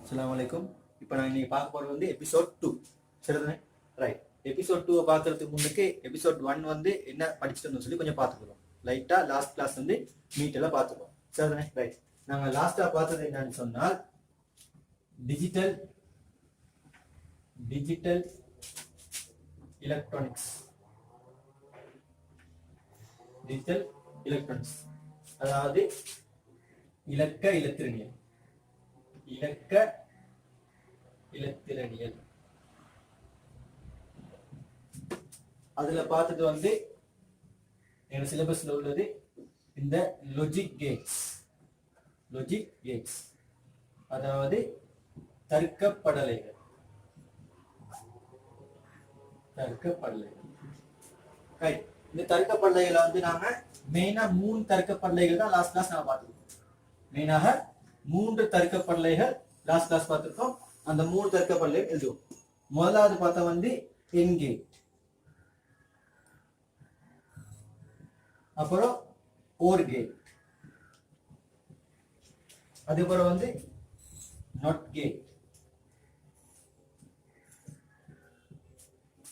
அஸ்ஸலாமு அலைக்கும். இப்போ நான் இன்னைக்கு பார்க்க போகிறது வந்து எபிசோட் 2. சரிதானே? ரைட். எபிசோட் 2 பார்க்கறதுக்கு முன்னுக்கு எபிசோட் 1 வந்து என்ன படிச்சுட்டு சொல்லி கொஞ்சம் பார்த்துக்கிறோம். லைட்டாக லாஸ்ட் கிளாஸ் வந்து மீட்டெல்லாம் பார்த்துக்கிறோம். சரிதானே? ரைட். நாங்கள் லாஸ்ட்டாக பார்த்தது என்னன்னு சொன்னால் டிஜிட்டல் எலக்ட்ரானிக்ஸ். டிஜிட்டல் எலக்ட்ரானிக்ஸ் அதாவது இலக்க இலத்திரனியல். அதுல பார்த்தது வந்து எங்க சிலபஸ்ல உள்ளது இந்த லாஜிக் கேட்ஸ் அதாவது தர்க்கப்படலைகள். ரைட். இந்த தர்க்கப்படலைகளை வந்து நாங்க மெயினா 3 தர்க்கப்படலைகள் தான் லாஸ்ட் கிளாஸ் நாங்க பார்த்துருக்கோம். மெயினாக 3 தர்க்கப்படலைகள் லாஸ்ட் கிளாஸ் பார்த்துருக்கோம். அந்த 3 தர்க்கப்படலைகள் எழுதுவோம். முதலாவது பார்த்தா வந்து என்கேட், அப்புறம் ஓர் கேட், அதுக்கப்புறம் வந்து நாட் கேட்.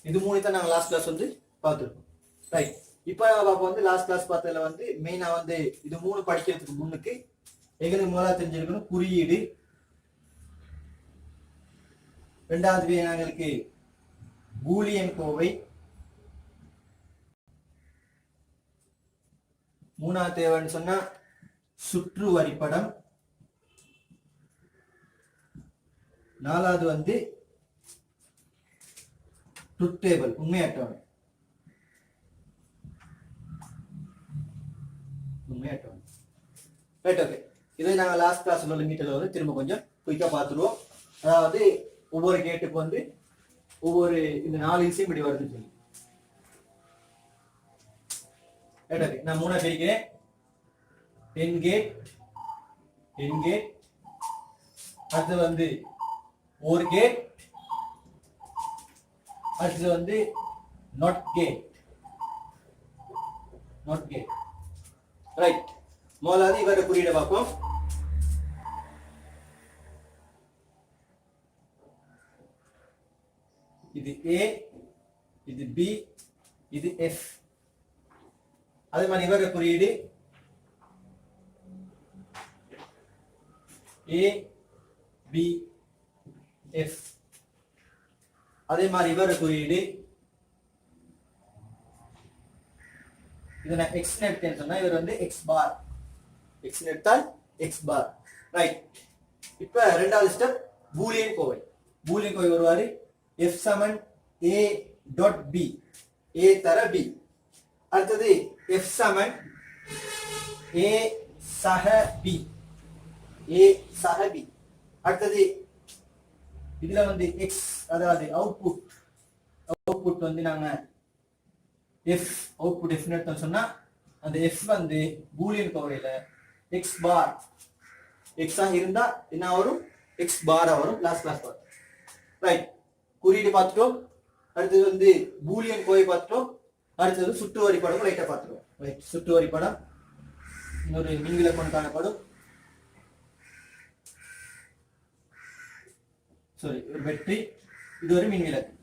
இது 3 தான் நாங்கள் லாஸ்ட் கிளாஸ் வந்து பார்த்துருக்கோம். ரைட். இப்போ பார்ப்போம் வந்து லாஸ்ட் கிளாஸ் பார்த்ததுல வந்து மெயினா வந்து இது 3 படிக்கிறதுக்கு முன்னுக்கு எங்களுக்கு முதல்ல தெரிஞ்சிருக்கணும் குறியீடு. ரெண்டாவது எங்களுக்கு பூலியன் கோவை. மூணாவது தேவைன்னு சொன்னா சுற்று வரைபடம். நாலாவது வந்து ட்ரூத் டேபிள், உண்மை அட்டவணை. ரைட். ஓகே. இதை நாங்கள் லாஸ்ட் கிளாஸ்ல லிமிட்டில் வந்து திரும்ப கொஞ்சம் குயிக்காக பார்த்துருவோம். அதாவது ஒவ்வொரு கேட்டுக்கு வந்து ஒவ்வொரு இந்த 4 விஷயம் இப்படி வருதுன்னு சொல்லி. ரைட். ஓகே. நான் 3 பிரிக்கிறேன். என்கேட், அடுத்து வந்து ஓர் கேட், அடுத்து வந்து நாட் கேட். ரைட். முதலாவது இவர குறியீடை பார்ப்போம். இது ஏ, இது பி, இது எஃப். அதே மாதிரி இவர குறியீடு ஏ பி எஃப். அதே மாதிரி இவர குறியீடு இதை நான் எக்ஸ் எடுத்தேன்னு சொன்னா இவர் வந்து எக்ஸ் பார். எக்ஸ் எடுத்தால் எக்ஸ் பார். ரைட். இப்ப ரெண்டாவது ஸ்டெப் பூலியன் கோவை. பூலியன் கோவை வருவாரு எஃப் சமன் ஏ டாட் பி, ஏ தர பி. அடுத்தது எஃப் சமன் ஏ சக பி, ஏ சக பி. அடுத்தது இதுல வந்து எக்ஸ் அதாவது அவுட்புட் வந்து நாங்க எஃப் அவுட்புட் எஃப் எடுத்தோம் சொன்னா அந்த எஃப் வந்து பூலியன் கோவையில எக்ஸ் பார் எக்ஸா இருந்தா என்ன வரும்? எக்ஸ் பாரா வரும். லாஸ்ட் கிளாஸ் பார்த்தோம். ரைட். குறியீடு பார்த்துட்டோம். அடுத்தது வந்து பூலியன் கோவை பார்த்துட்டோம். அடுத்தது சுற்று வரைபடம் லைட்டா பார்த்துட்டோம். ரைட். சுற்று வரைபடம் இன்னொரு மின்விளக்கம் காணப்படும். சாரி, ஒரு பேட்டரி. இது ஒரு மின்விளக்கு.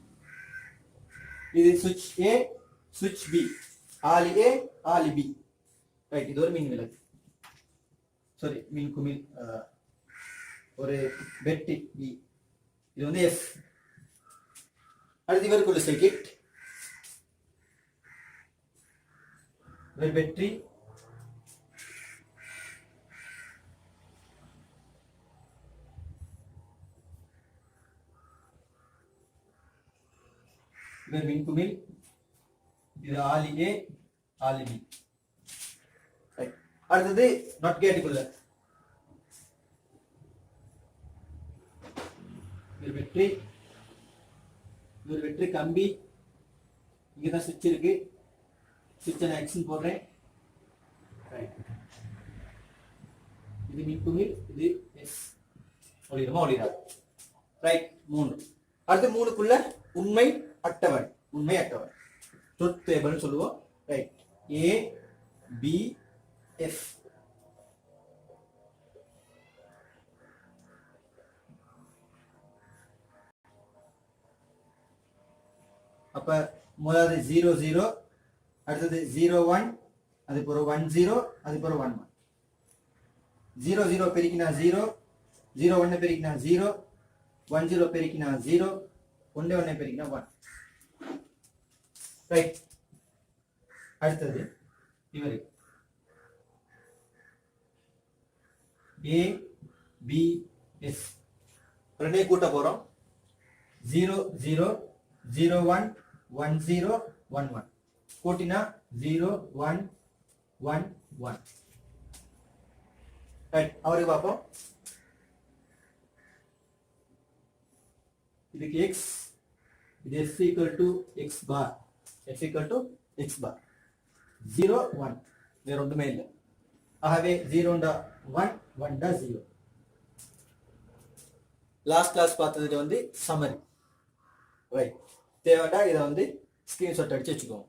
இது சுவிட்ச் ஏ, சுவிட்ச் பி, ஆளி ஏ ஆளி பி. ரைட். இது ஒரு மின்விளக்கு. சாரி, மின்குமிழ், ஒரு பேட்டரி பி. இது வந்து எஃப். அடுத்து இவருக்குள்ள சர்க்கிட். இவர் பேட்டரி, இவர் மின்குமிழ், இது ஆளி ஏ ஆளி பி. அடுத்தது நாட் கேட்டுக்குள்ள ஒரு வெற்றி கம்பி. இங்கதான் சுவிட்ச் இருக்கு. சுவிட்சை நான் எக்ஸ் போடுறேன். இது மின்குமிழ், இது எஸ். ஒளிருமா ஒளிராது? ரைட். 3. அடுத்து 3க்குள்ள உண்மை அட்டவணை. ட்ரூத் டேபிள் சொல்லுவோம். ரைட். ஏ பி எஃப். அப்ப முதலாவது 0 0, அடுத்தது 0 1, அது பிறகு 1 0, அது பிறகு 1 1. 0 0 பெருக்கினா 0, 0 1 பெருக்கினா 0, 1 0 பெருக்கினா 0, 1 1 பெருக்கினா 1. ரைட். அடுத்தது இவரு A B S ரெண்டே கூட்ட போறோம். 0 0 0 1 1 0 1 1 கூட்டினா 0 1 1 1. ரைட். அவருக்கு பார்ப்போம். இதுக்கு x, இது s equal to x bar, x equal to x bar. 0 1 வேற ஒன்றுமே இல்லை. ஆகவே 0 1 1 0. லாஸ்ட் கிளாஸ் பார்த்ததுல வந்து சம்மரி. ரைட். தேவைண்டா இதை வந்து ஸ்கிரீன்ஷாட் அடிச்சு வச்சுக்கோங்க.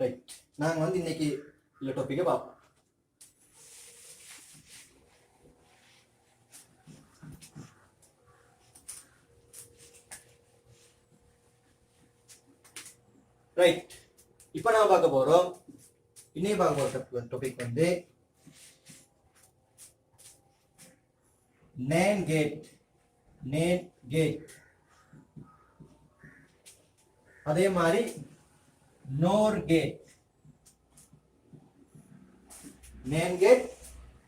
ரைட். நாங்கள் வந்து இன்னைக்கு இந்த டாப்பிக்கை பார்ப்போம். ரைட். இப்போ நாம பார்க்க போறோம், இன்னைக்கு பார்க்க போற டாபிக் வந்து NAND கேட், அதே மாதிரி NOR கேட். NAND கேட்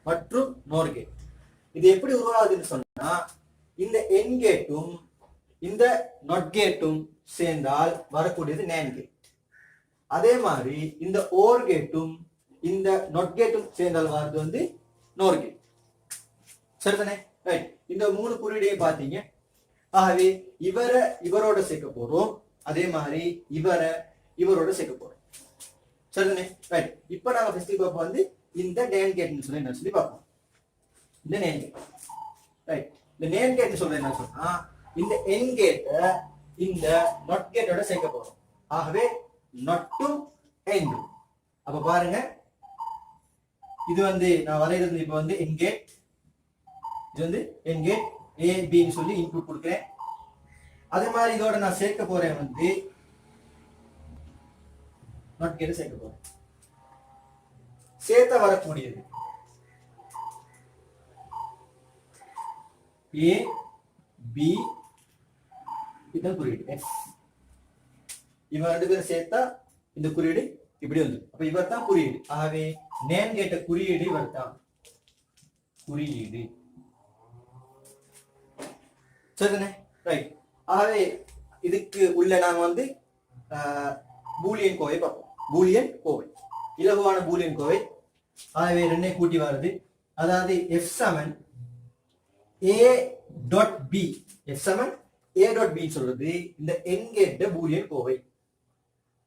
மற்றும் NOR கேட் இது எப்படி உருவாகுதுன்னு சொன்னா, இந்த N கேட்டும் இந்த NOT கேட்டும் சேர்ந்தால் வரக்கூடியது NAND கேட். அதே மாதிரி இந்த OR கேட்டும் இந்த NOT கேட்டும் சேர்ந்தால் வரது வந்து NOR கேட். சரிதானே? ரைட். இந்த மூணு குறியீடையும் பார்த்தீங்க. ஆகவே இவரோட சேர்க்க போறோம், அதே மாதிரி இவரோட சேர்க்க போறோம். சரிதானே? ரைட். இப்போ நாம ஃபர்ஸ்ட் பார்ப்போம் வந்து இந்த NAND கேட்னு சொல்லி என்ன சொல்லி பார்ப்போம். இந்த NAND கேட். ரைட். இந்த NAND கேட்னு சொல்றது என்ன சொன்னா, இந்த N கேட்ட இந்த NOT கேட்டோட சேர்க்க போறோம். ஆகவே NOT to N. அப்ப பாருங்க, இது வந்து நான் வரையிறது இப்ப வந்து N கேட், இது வந்து N கேட் A B ன்னு சொல்லி இன்புட் கொடுக்கிறேன். அதே மாதிரி இதோட நான் சேர்க்க போறேன் வந்து NOT கேட் சேர்க்க போறேன். சேர்த்த வரக்கூடியது A B இதன் குறியீடு X. இவன் ரெண்டு பேரும் சேர்த்தா இந்த குறியீடு இப்படி வந்து, அப்ப இவர் தான் குறியீடு. ஆகவே NAND கேட்ட குறியீடு இவர் தான் குறியீடு. சரிதானே? ரைட். ஆகவே இதுக்கு உள்ள நாம வந்து பூலியன் கோவை பார்ப்போம். பூலியன் கோவை, இலகுவான பூலியன் கோவை. ஆகவே ரெண்டே கூட்டி வருது. அதாவது F7 A.B, F7 A.B சொல்றது இந்த N கேட்ட பூலியன் கோவை.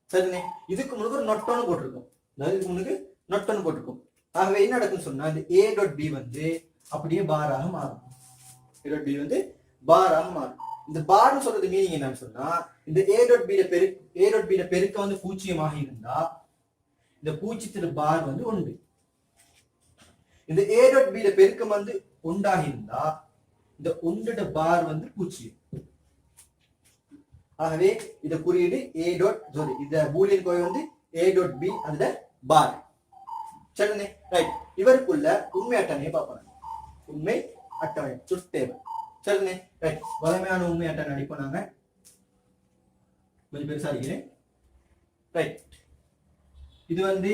சரிதானே? இதுக்கு முன்னுக்கு ஒரு நொட்டோன்னு போட்டிருக்கோம், அதாவது இதுக்கு முன்னுக்கு நொட்டோன்னு போட்டிருக்கோம். ஆகவே என்ன நடக்குன்னு சொன்னா, இந்த A.B வந்து அப்படியே பாராக மாறும். A.B வந்து பாராக மாறும். இந்த பார்னு சொல்றது மீனிங் என்னன்னு சொன்னா, இந்த A.B பெருக்க வந்து பூஜ்ஜியமாக இருந்தா இந்த பூஜ்ஜியத்தின் பார் வந்து 1. இந்த A.B பெருக்கம் வந்து 1ஆக இருந்தா இந்த 1 பார் வந்து 0. ஆகவே இந்த குறியீடு இந்த பூலியன் கோவை வந்து A.B அந்த பார். சரிதானே? ரைட். இவருக்குள்ள உண்மை அட்டவணையை பார்ப்போம். உண்மை அட்டவணை ட்ரூத் டேபிள். சரிதானே? ரைட். வலிமையான உண்மை அட்டவணை அடிப்போம். நாங்க கொஞ்சம் பெருசா அடிக்கிறேன். ரைட். இது வந்து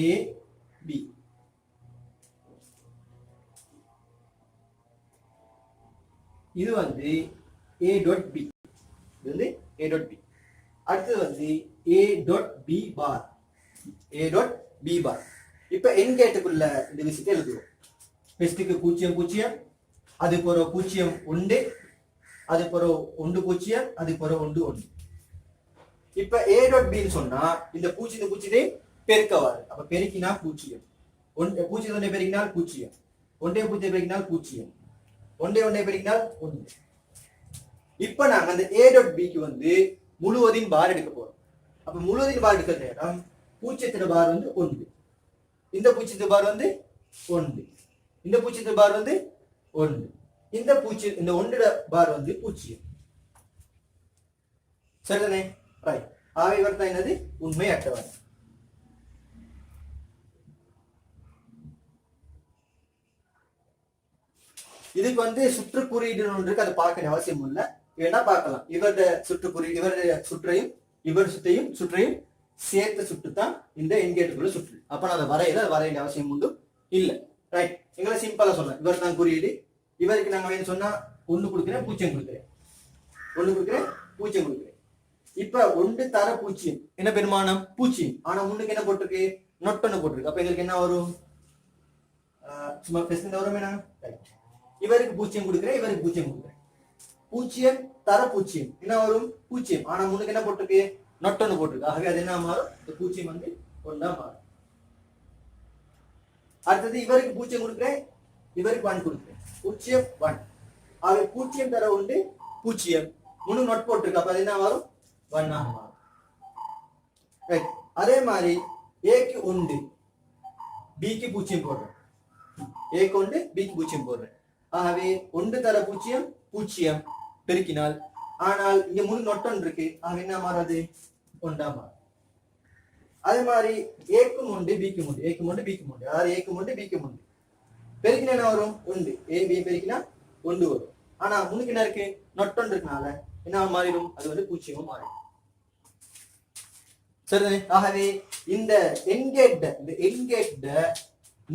A.B. இது வந்து A.B. இது வந்து A.B. அடுத்து வந்து A.B பார். A.B பார். இப்ப N கேட்டுக்குள்ள இந்த விஷயத்தை எழுதுவோம். ஃபர்ஸ்ட்க்கு 0 0, அது பிறகு 0 1, அது பிறகு 1 0, அது பிறகு 1 1. இப்ப A.B ன்னு சொன்னா இந்த 0 பெருக்கவாறு. அப்ப பெருக்கினா 0, 0 பெருக்கினால் 0, 1 0 பெருக்கினால் 0, 1 1 பெருக்கினால் 1. இப்ப நாங்க அந்த A.B வந்து முழுவதின் பார் எடுக்க போறோம். அப்ப முழுவதின் பார் எடுக்கிற நேரம் 0 பார் வந்து 1, இந்த 0 பார் வந்து 1, இந்த 0 பார் வந்து 1, இந்த 1 பார் வந்து 0. சரிதானே? ரைட். ஆகவே இவர் தான் என்னது உண்மை அட்டவணை. இதுக்கு வந்து சுற்று குறியீடு ஒன்று இருக்கு, அதை பார்க்க அவசியம் இல்லை, வேணா பார்க்கலாம். இவருடைய சுற்று குறியீடு, இவருடைய சுற்றையும் இவர் சுற்றையும் சேர்த்த சுற்று தான் இந்த என்கேட்டுக்குள்ள சுற்று. அப்ப நான் அதை வரைய அவசியம் உண்டு இல்லை. ரைட். எங்களை சிம்பிளா சொன்னேன், இவர் தான் குறியீடு. இவருக்கு நாங்க என்ன சொன்னா 1 கொடுக்குறேன் 0 கொடுக்குறேன், 1 கொடுக்குறேன் 0 கொடுக்குறேன். இப்ப 1 தர 0 என்ன பெருமானம் 0. ஆனா முன்னுக்கு என்ன போட்டிருக்கு, நொட்டன்னு போட்டிருக்கு. அப்ப எங்களுக்கு என்ன வரும், சும்மா பிரச்சனை வரும் என்ன. ரைட். இவருக்கு 0 கொடுக்குறேன், இவருக்கு 0 கொடுக்குறேன். 0 தர 0 என்ன வரும் 0. ஆனா முன்னுக்கு என்ன போட்டிருக்கு, நொட்டன்னு போட்டிருக்கு. ஆகவே அது என்ன மாறும், இந்த 0 வந்து 1 மாறும். அடுத்தது இவருக்கு 0 கொடுக்குறேன், இவருக்கு 1 கொடுக்குறேன். 0 1. ஆகவே 0 தர 1 0 முன்னு நொட் போட்டிருக்கு. அப்ப அது என்ன வரும் 1 ஆக மாறும். ரைட். அதே மாதிரி ஏக்கு 1 பிக்கு 0 போடுறேன், ஏக்கு 1 பிக்கு 0 போடுறேன். ஆகவே 1 தர 0 0 பெருக்கினால், ஆனால் இங்க முன்னு நொட்டன் இருக்கு. ஆக என்ன மாறாது 1 மாறும். அதே மாதிரி ஏக்கும் 1 பிக்கும் 1, ஏக்கும் 1 பிக்கும் 1, அதாவது ஏக்கும் 1 பிக்கும் 1 பெருக்கினா என்ன வரும் 1. ஏ பி பெருக்கினா 1 வரும். ஆனா முன்னுக்கு என்ன இருக்கு, நொட்டன் இருக்கனால என்ன மாறிடும், அது வந்து 0 மாறிடும். சரிதானே? ஆகவே இந்த என்கேட்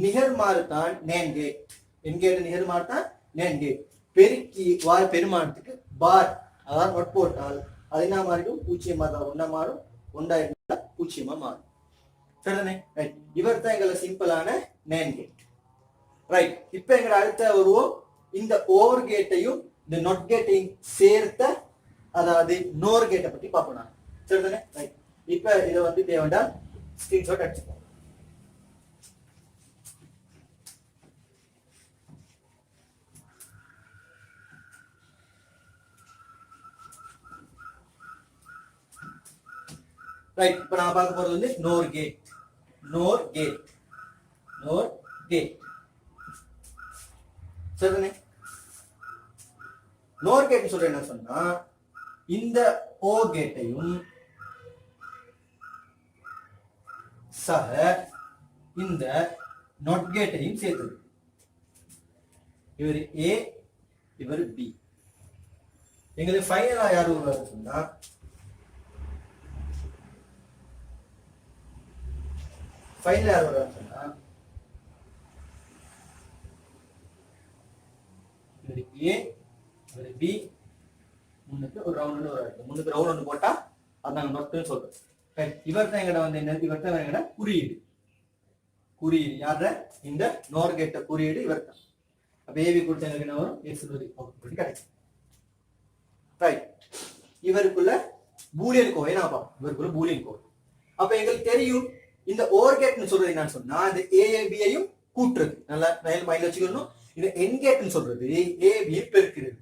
நிகர்மாறு தான் நேன் கேட். என்கேட் நிகர்மாறு தான் நேன் கேட். பெருக்கி வார பெருமானத்துக்கு பார் அதாவது நொட் போட்டால் அது என்ன மாறிடும் 0 தான் 1 மாறும், 1 0 மாறும். சரிதானே? ரைட். இவர் தான் எங்களை சிம்பிளான நேன் கேட். ரைட். இப்ப எங்களை அடுத்த வருவோம், இந்த ஓவர் கேட்டையும் இந்த நொட் கேட்டையும் சேர்த்த அதாவது நோர் கேட்டை பத்தி பார்ப்போம். சரிதானே? ரைட். இப்ப இதை வந்து தேவைண்டா ஸ்கிரீன்ஷாட் அடிச்சுக்கோங்க. ரைட். இப்ப நான் பார்க்க போறது வந்து நோர் கேட். சரிதானே? நோர் கேட் சொல்ற என்ன சொன்னா, இந்த ஓ கேட்டையும் சக இந்த நொட் கேட்டையும் சேர்த்தது. இவர் ஏ, இவர் பி. எங்களுக்கு ஃபைனலா யாரு வருவாரு சொன்னா, ஃபைனல் யார் வருவாரு சொன்னா இவர் ஏ, இவர் பி. முன்னுக்கு ஒரு ரவுண்ட் வரும், முன்னுக்கு ரவுண்ட் ஒன்று போட்டா அது நாங்கள் நொட்டுன்னு சொல்றோம். இவர் தான் எங்கட வந்து என்ன, இவர் தான் எங்கட குறியீடு. யார இந்த நோர் கேட்ட குறியீடு இவர் தான். அப்ப ஏபி கொடுத்த எங்களுக்கு என்ன வரும், கிடைக்கும். ரைட். இவருக்குள்ள பூலியன் கோவை நான் பார்ப்போம். இவருக்குள்ள பூலியன் கோவை. அப்ப எங்களுக்கு தெரியும் இந்த ஓர் கேட்னு சொல்றது என்னன்னு சொன்னா, இந்த ஏபியையும் கூட்டுறது. நல்லா மைண்ட்ல வச்சுக்கணும். இந்த என் கேட்னு சொல்றது ஏபியை பெருக்கிறது.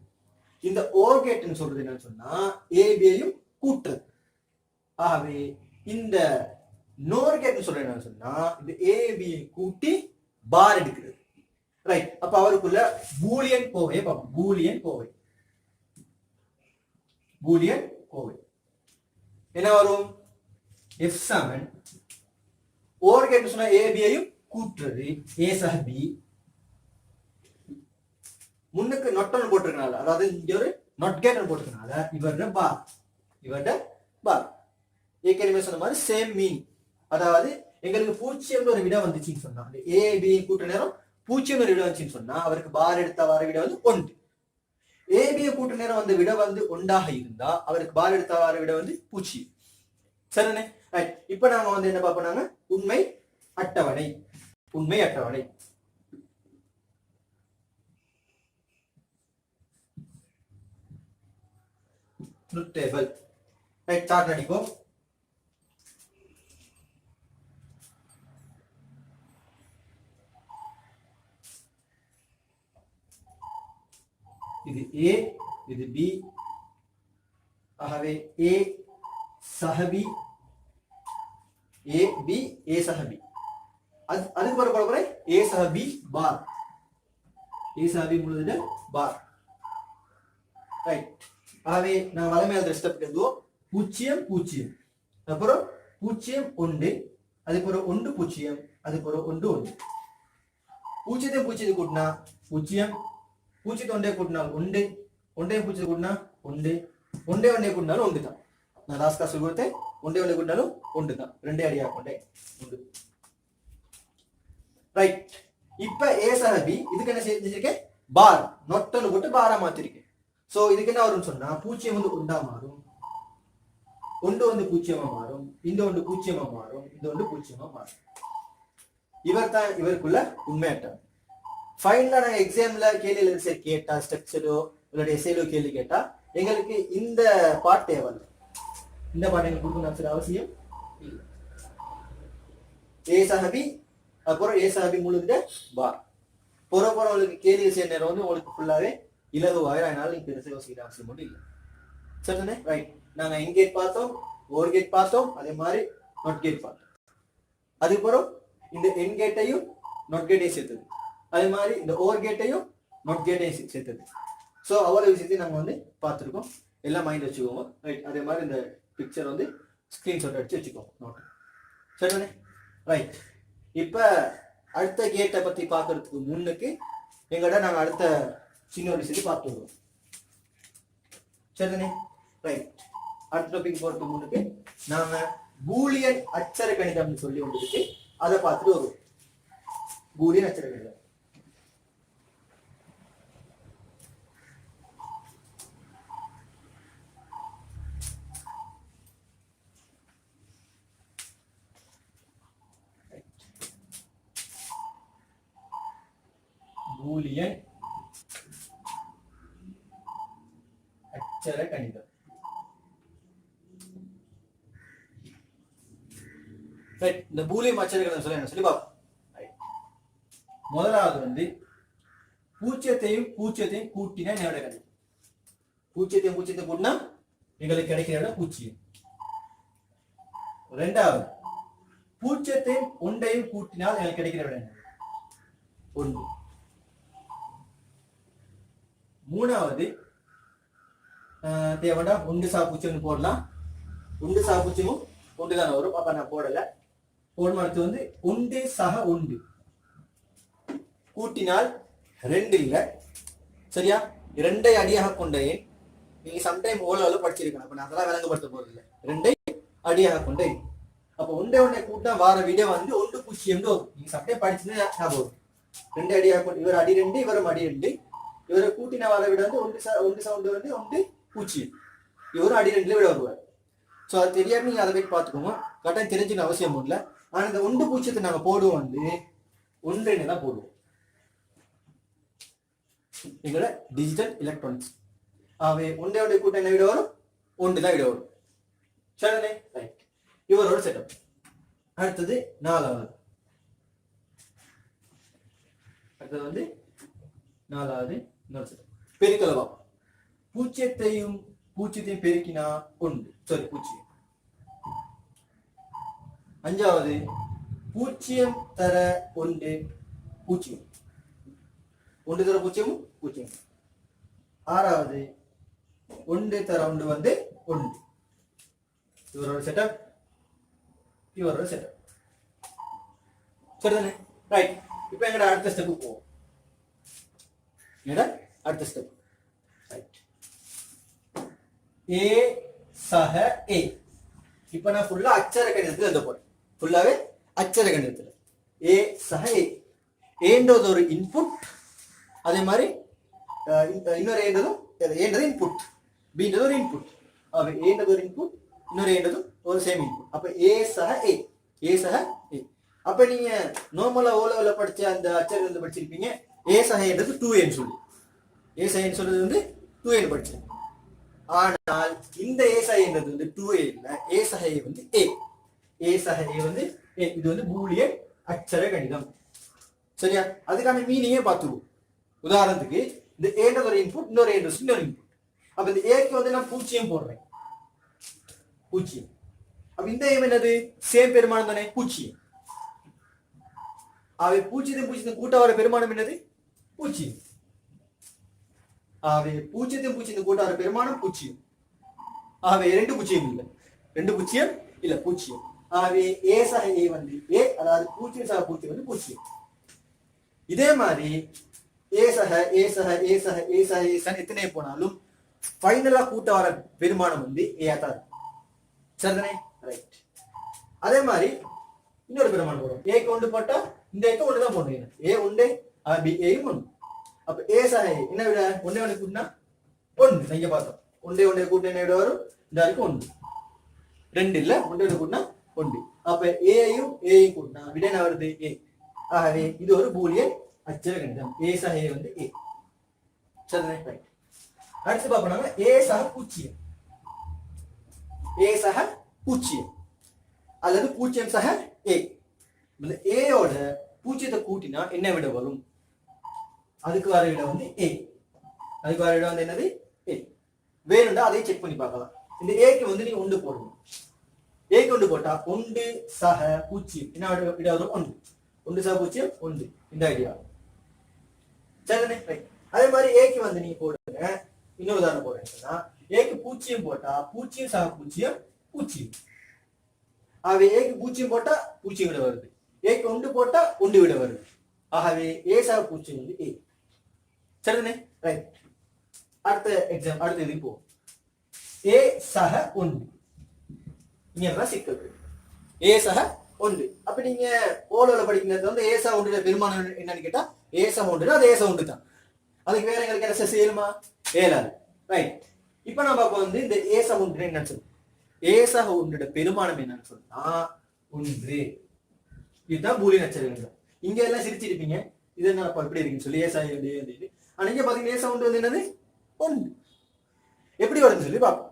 இந்த ஓர் கேட்னு சொல்றது என்னன்னு சொன்னா ஏபியையும் கூட்டுறது. ஆகவே இந்த நோர் கேட்னு சொல்றது என்னன்னு சொன்னா இந்த ஏபியை கூட்டி பார் எடுக்கிறது. ரைட். அப்ப அவருக்குள்ள பூலியன் கோவையை பார்ப்போம். பூலியன் கோவை என்ன வரும், F7 ஓர் கேட்னு சொன்னா ஏபியையும் கூட்டுறது, ஏ சக பி. முன்னுக்கு நொட்டன் போட்டிருக்கனால, அதாவது இங்க ஒரு நொட் கேட்டன் போட்டிருக்கனால இவருடைய பார். ஏற்கனவே சொன்ன மாதிரி சேம் மீன். அதாவது எங்களுக்கு 0 ஒரு விட வந்துச்சுன்னு சொன்னா, ஏ பி கூட்ட நேரம் 0 ஒரு விட வந்துச்சுன்னு சொன்னா அவருக்கு பார் எடுத்த வர விட வந்து 1. ஏபியை கூட்ட நேரம் வந்த விட வந்து 1ஆக இருந்தா அவருக்கு பார் எடுத்த வர விட வந்து 0. சரிண்ணே? ரைட். இப்ப நாம வந்து என்ன பார்ப்போம், உண்மை அட்டவணை. Truth table. ரைட். சார்ட் அடிக்கும். இது ஏ, இது பி. ஆகவே ஏ சக பி, ஏ பி, ஏ சக பி. அதுக்கு போற ஏ சக பி பார், ஏ சக பி முழுது பார். ரைட். ஆகவே நான் வளமையால் ஸ்டெப் எழுதுவோம். பூஜ்ஜியம் பூஜ்ஜியம் அப்புறம் பூஜ்ஜியம் ஒன்று அதுக்கப்புறம் ஒன்று பூஜ்ஜியம் அதுக்கப்புறம் ஒன்று ஒன்று பூஜ்ஜியத்தை பூஜ்ஜியத்தை கூட்டினா பூஜ்ஜியம் பூஜ்ஜியத்தை ஒன்றே கூட்டினால் ஒன்று ஒன்றே பூஜ்ஜியத்தை கூட்டினா ஒன்று ஒன்றே ஒன்றே கூட்டினாலும் ஒன்று தான் நான் லாஸ்ட் கிளாஸ் கொடுத்தேன் ஒன்றே ஒன்றே கூட்டினாலும் ஒன்று தான் ரெண்டே அடியாக கொண்டேன் ஒன்று ரைட் இப்ப ஏ சக பி இதுக்கு என்ன செஞ்சிருக்கேன் பார் நொட்டன்னு போட்டு பாரா மாத்திருக்கேன் சோ இதுக்கு என்ன வரும்னு சொன்னா பூஜ்ஜியம் வந்து ஒன்றா மாறும் ஒன்று வந்து பூஜ்ஜியமா மாறும் இந்த ஒன்று பூஜ்ஜியமா மாறும் இந்த ஒன்று பூஜ்ஜியமா மாறும் இவர் தான் இவருக்குள்ள உண்மையாட்டம் ஃபைனலா நாங்க எக்ஸாம்ல கேள்வி கேட்டா ஸ்ட்ரக்சரோ இல்ல எஸ்ஏலோ கேள்வி கேட்டா எங்களுக்கு இந்த பார்ட் தேவையில்லை இந்த பார்ட் எங்களுக்கு கொடுக்கணும் அவசியம் இல்லை ஏ சஹபி அப்புறம் ஏ சஹபி முழுக்க பார் பொறப்பொறவங்களுக்கு கேள்வி செய்ய நேரம் வந்து உங்களுக்கு ஃபுல்லாவே இலகுவாயிரம் அதனால நீங்க பெருசா யோசிக்கிற அவசியம் மட்டும் இல்லை சரிதானே ரைட் நாங்க என் கேட் பார்த்தோம் ஓர் கேட் பார்த்தோம் அதே மாதிரி நாட் கேட் பார்த்தோம் அதுக்கப்புறம் இந்த என் கேட்டையும் நாட் கேட்டையும் சேர்த்தது அதே மாதிரி இந்த ஓர் கேட்டையும் நாட் கேட்டையும் சேர்த்தது ஸோ அவ்வளவு விஷயத்தையும் நம்ம வந்து பார்த்துருக்கோம் எல்லாம் மைண்ட் வச்சுக்கோங்க ரைட் அதே மாதிரி இந்த பிக்சர் வந்து ஸ்கிரீன்ஷாட் அடிச்சு வச்சுக்கோங்க நோட் சரிதானே ரைட் இப்போ அடுத்த கேட்டை பற்றி பார்க்கறதுக்கு முன்னுக்கு எங்கள்கிட்ட நாங்கள் அடுத்த சின்ன ஒரு விஷயத்தை பார்த்துருவோம் சரிதானே ரைட் அடுத்த டாபிக் போறதுக்கு முன்னுக்கு நாம பூலியன் அச்சர கணிதம்னு சொல்லி ஒன்று இருக்கு அதை பார்த்துட்டு வருவோம் பூலியன் அச்சர கணிதம் பூலியன் அச்சர கணிதம் இந்த பூலியன் அச்சர கணிதம் சொல்லி பார்ப்போம் முதலாவது வந்து பூஜ்ஜியத்தையும் பூஜ்ஜியத்தையும் கூட்டினா என்ன கிடைக்கும் பூஜ்ஜியத்தையும் பூஜ்ஜியத்தை கூட்டினா எங்களுக்கு கிடைக்கிற இடம் பூஜ்ஜியம் ரெண்டாவது பூஜ்ஜியத்தையும் ஒன்றையும் கூட்டினால் எனக்கு கிடைக்கிற இடம் ஒன்று மூணாவது தேவைன்னா ஒன்று சா பூஜ்ஜியம் போடலாம் ஒன்று சா பூஜ்ஜியமும் ஒன்று தானே வரும் அப்ப நான் போடல போடும் அடுத்து வந்து ஒன்று சக ஒன்று கூட்டினால் ரெண்டு இல்லை சரியா இரண்டை அடியாக கொண்ட எண் நீங்க சம்டைம் ஓரளவு படிச்சிருக்கணும் அப்ப நான் அதெல்லாம் விளங்கப்படுத்த போறது இல்லை ரெண்டை அடியாக கொண்ட எண் அப்ப ஒன்றை கூட்டினா வார விட வந்து ஒன்று பூஜ்ஜியம் வரும் நீங்க சம்டைம் படிச்சுன்னா ஞாபகம் ரெண்டு அடியாக கொண்டு இவர் அடி ரெண்டு இவரும் அடி ரெண்டு இவரை கூட்டின வார விட வந்து ஒன்று சவுண்டு வந்து ஒன்று பூஜ்ஜியம் இவரும் அடி ரெண்டுல விட வருவார் ஸோ அது தெரியாம நீங்க அதை போய் பார்த்துக்கோங்க கட்டாயம் தெரிஞ்சுன்னு அவசியம் இல்லை ஆனா இந்த ஒன்று பூஜ்ஜியத்தை நாங்க போடுவோம் வந்து ஒன்றுன்னு தான் போடுவோம் எங்களோட டிஜிட்டல் எலக்ட்ரானிக்ஸ் ஆகவே ஒன்றையோட கூட்டம் என்ன விட வரும் ஒன்று தான் விட வரும் சரிதானே ரைட் இவரோட செட்டப் அடுத்தது நாலாவது வந்து நாலாவது இன்னொரு செட்டப் பெருக்கலவா பூஜ்ஜியத்தையும் பெருக்கினா ஒன்று சாரி பூஜ்ஜியம் அஞ்சாவது பூஜ்ஜியம் தர ஒன்று பூஜ்ஜியம் ஒன்று தர பூஜ்ஜியம் பூஜ்ஜியம் ஆறாவது ஒன்று தர ஒன்று வந்து ஒன்று இவரோட செட்டப் சரிதானே ரைட் இப்போ எங்கட அடுத்த ஸ்டெப்பு போவோம் அடுத்த ஸ்டெப் ரைட் ஏ சக ஏ இப்போ நான் ஃபுல்லா அச்சர கணிதத்தில் எழுத போறேன் ஃபுல்லாவே அச்சர கணிதத்தில் ஏ சக ஏ ஏன்றது ஒரு இன்புட் அதே மாதிரி இன்னொரு ஏன்றது இன்புட் பின்றது ஒரு இன்புட் ஏன்றது ஒரு இன்புட் இன்னொரு ஏன்றதும் ஒரு சேம் இன்புட் அப்ப ஏ சக ஏ அப்ப நீங்க நார்மலா ஓலோல படிச்ச அந்த அச்சரங்கள் படிச்சிருப்பீங்க ஏ சகைன்றது 2n சொல்லி ஏ சகைன்னு சொல்றது வந்து 2n படிச்சேன் ஆனால் இந்த ஏ சகைன்றது வந்து 2a இல்ல ஏ சகை வந்து ஏ சகை வந்து இது வந்து பூலியன் அச்சர கணிதம் சரியா அதுக்கான மீனிங்கே பார்த்துருவோம் உதாரணத்துக்கு இந்த ஏன்றது ஒரு இன்புட் இன்னொரு இன்புட் அப்ப இந்த ஏக்கு வந்து நான் பூஜ்ஜியம் போடுறேன் பூஜ்ஜியம் அப்ப இந்த ஏம் என்னது சேம் பெருமானம் தானே பூஜ்ஜியம் அவை பூஜ்ஜியத்தையும் கூட்ட வர பெருமானம் என்னது பூஜ்ஜியம் அவை பூஜ்ஜியத்தையும் கூட்ட வர பெருமானம் பூஜ்ஜியம் ஆகவே ரெண்டு பூஜ்ஜியம் இல்லை, ரெண்டு பூஜ்ஜியம் இல்ல பூஜ்ஜியம். ஆகவே ஏ சக ஏ வந்து ஏ, அதாவது பூஜ்ஜியம் சக பூஜ்ஜியம் வந்து பூஜ்ஜியம். இதே மாதிரி ஏ சக ஏ சக ஏ சக ஏ சக ஏ சக எத்தனை போனாலும் ஃபைனலா கூட்ட வர பெருமானம் வந்து ஏ தான் இருக்கும். சரிதானே? ரைட். அதே மாதிரி இன்னொரு பெருமானம் போடும். ஏக்கு ஒன்று போட்டா இந்த ஏக்கு ஒன்று தான் போடணும். ஏ ஒன்று பி ஏயும் ஒன்று. அப்ப ஏ சக ஏ என்ன விட ஒன்னே ஒன்று கூட்டினா ஒன்று. நீங்க பார்த்தோம் ஒன்றே ஒன்றே கூட்டினா என்ன விட வரும்? இந்த வரைக்கும் ஒன்று. ரெண்டு இல்ல, ஒன்றே ஒன்று கூட்டினா ஒன்று. அப்ப ஏயும் ஏயும் கூட்டினா விட என்ன வருது? ஏ. ஆகவே இது ஒரு பூலியன் அச்சர கணிதம். ஏ சக ஏ வந்து ஏ. சரிதானே? ரைட். அடுத்து பாப்போம் ஏ சக பூஜ்ஜியம். ஏ சக பூஜ்ஜியம் அல்லது பூஜ்ஜியம் சக ஏ. ஏயோட பூஜ்ஜியத்தை கூட்டினா என்ன விட வரும்? அதுக்கு வர விட வந்து ஏ. அதுக்கு வர விட வந்து என்னது? ஏ. வேணும்டா அதை செக் பண்ணி பார்க்கலாம். இந்த ஏக்கு வந்து நீங்க ஒன்று போடணும். ஏக்கு ஒன்று போட்டா ஒன்று சக பூஜ்ஜியம் என்ன விட வரும்? ஒன்று. ஒன்று சக பூஜ்ஜியம் ஒன்று. இந்த ஐடியா. சரிதானே? ரைட். அதே மாதிரி ஏக்கு வந்து நீங்க போடுங்க. இன்னொரு உதாரணம் போடுறீங்கன்னா ஏக்கு பூஜ்ஜியம் போட்டா பூஜ்ஜியம் சக பூஜ்ஜியம் பூஜ்ஜியம். ஆகவே ஏக்கு பூஜ்ஜியம் போட்டா பூஜ்ஜியம் விட வருது. ஏக்கு ஒன்று போட்டா ஒன்று விட வருது. ஆகவே ஏ சக பூஜ்ஜியம் வந்து ஏ. சரிதானே? ரைட். அடுத்த எக்ஸாம், அடுத்த இது போ. ஏ சக ஒன்று. இங்க சிக்கல். ஏ சக ஒன்று. அப்ப நீங்க ஓலோல படிக்கிறது வந்து ஏ சக ஒன்றுல பெருமானம் என்னன்னு கேட்டா ஏ சக ஒன்று அது ஏ சக ஒன்று தான். அதுக்கு வேற எங்களுக்கு என்ன செய்யணுமா? ஏழாது. ரைட். இப்ப நம்ம வந்து இந்த ஏ சக ஒன்று என்னன்னு சொல்லுவோம். ஏ சக ஒன்றோட பெருமானம் என்னன்னு சொன்னா ஒன்று. இதுதான் பூலியன் அச்சரகங்கள். இங்க எல்லாம் சிரிச்சிருப்பீங்க, இது என்ன எப்படி இருக்குன்னு சொல்லி ஏ சக ஒன்று. ஆனா இங்க பாத்தீங்கன்னா ஏ சக ஒன்று வந்து என்னது? ஒன்று. எப்படி வருதுன்னு சொல்லி பார்ப்போம்.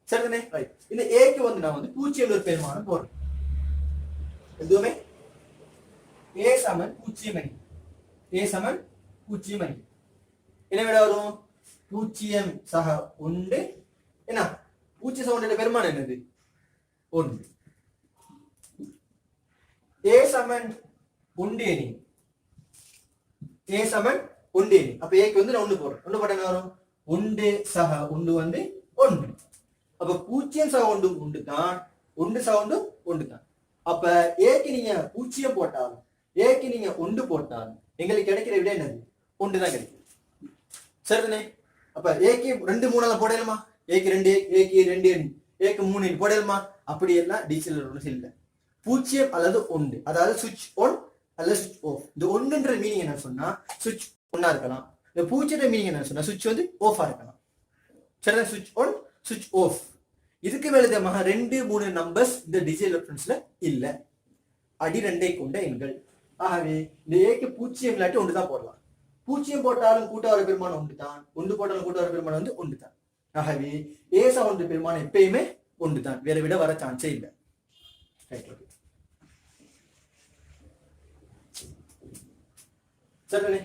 சரிதானே? ரைட். இந்த ஏக்கு வந்து நான் வந்து பூஜ்ஜியம் ஒரு பெருமானம் போடுறேன். எதுவுமே ஏ சமன் பூஜ்ஜியம் அணி. ஏ சமன் பூஜ்ஜியம் அணி என்ன விட வரும்? பூஜ்ஜியம் சக ஒன்று. என்ன பூஜ்ஜியம் சக ஒன்று பெருமானம் என்னது? ஒன்று. ஏ சமன் ஒன்று அணி. ஏ சமன் ஒன்று அணி. அப்ப ஏக்கு வந்து நான் ஒன்று போடுறேன். ஒன்று போட்ட என்ன வரும்? ஒன்று சக ஒன்று வந்து ஒன்று. அப்ப பூஜ்ஜியம் சக ஒன்று ஒன்று தான், ஒன்று சக ஒன்று ஒன்று தான். அப்ப ஏக்கு நீங்க பூஜ்ஜியம் போட்டாலும் ஏக்கு நீங்க ஒன்று போட்டாலும் எங்களுக்கு கிடைக்கிற விட என்னது? ஒன்று தான் கிடைக்கும். சரிதானே? அப்ப ஏக்கு ரெண்டு மூணு போடலாமா? ஏக்கு ரெண்டு ஏக்கு ரெண்டு ஏக்கு மூணு போடலாமா? அப்படி எல்லாம் டிஜிட்டல் ரூல்ஸ் இல்லை. பூஜ்ஜியம் அல்லது ஒன்று, அதாவது சுவிட்ச் ஆன் அல்லது சுவிட்ச் ஆஃப். இந்த ஒன்றுன்ற மீனிங் என்ன சொன்னா சுவிட்ச் ஒன்னா இருக்கலாம். இந்த பூஜ்ஜியத்த மீனிங் என்ன சொன்னா சுவிட்ச் வந்து ஆஃபா இருக்கலாம். சரிதான்? சுவிட்ச் ஆன் சுவிட்ச் ஆஃப். இதுக்கு மேலதமாக 2 3 நம்பர்ஸ் இந்த டிஜிட்டல் ரெஃபரன்ஸ்ல இல்ல. அடி ரெண்டை கொண்ட எண்கள். ஆகவே இந்த ஏக்கு பூஜ்ஜியம் இல்லாட்டி ஒன்று தான் போடலாம். பூஜ்ஜியம் போட்டாலும் கூட்ட வர பெருமானம் ஒன்று தான், ஒன்று போட்டாலும் கூட்ட வர பெருமானம் வந்து ஒன்று தான். ஆகவே ஏ சக ஒன்று பெருமானம் எப்பயுமே ஒன்று தான், வேற விட வர சான்ஸே இல்லை. சரிதானே?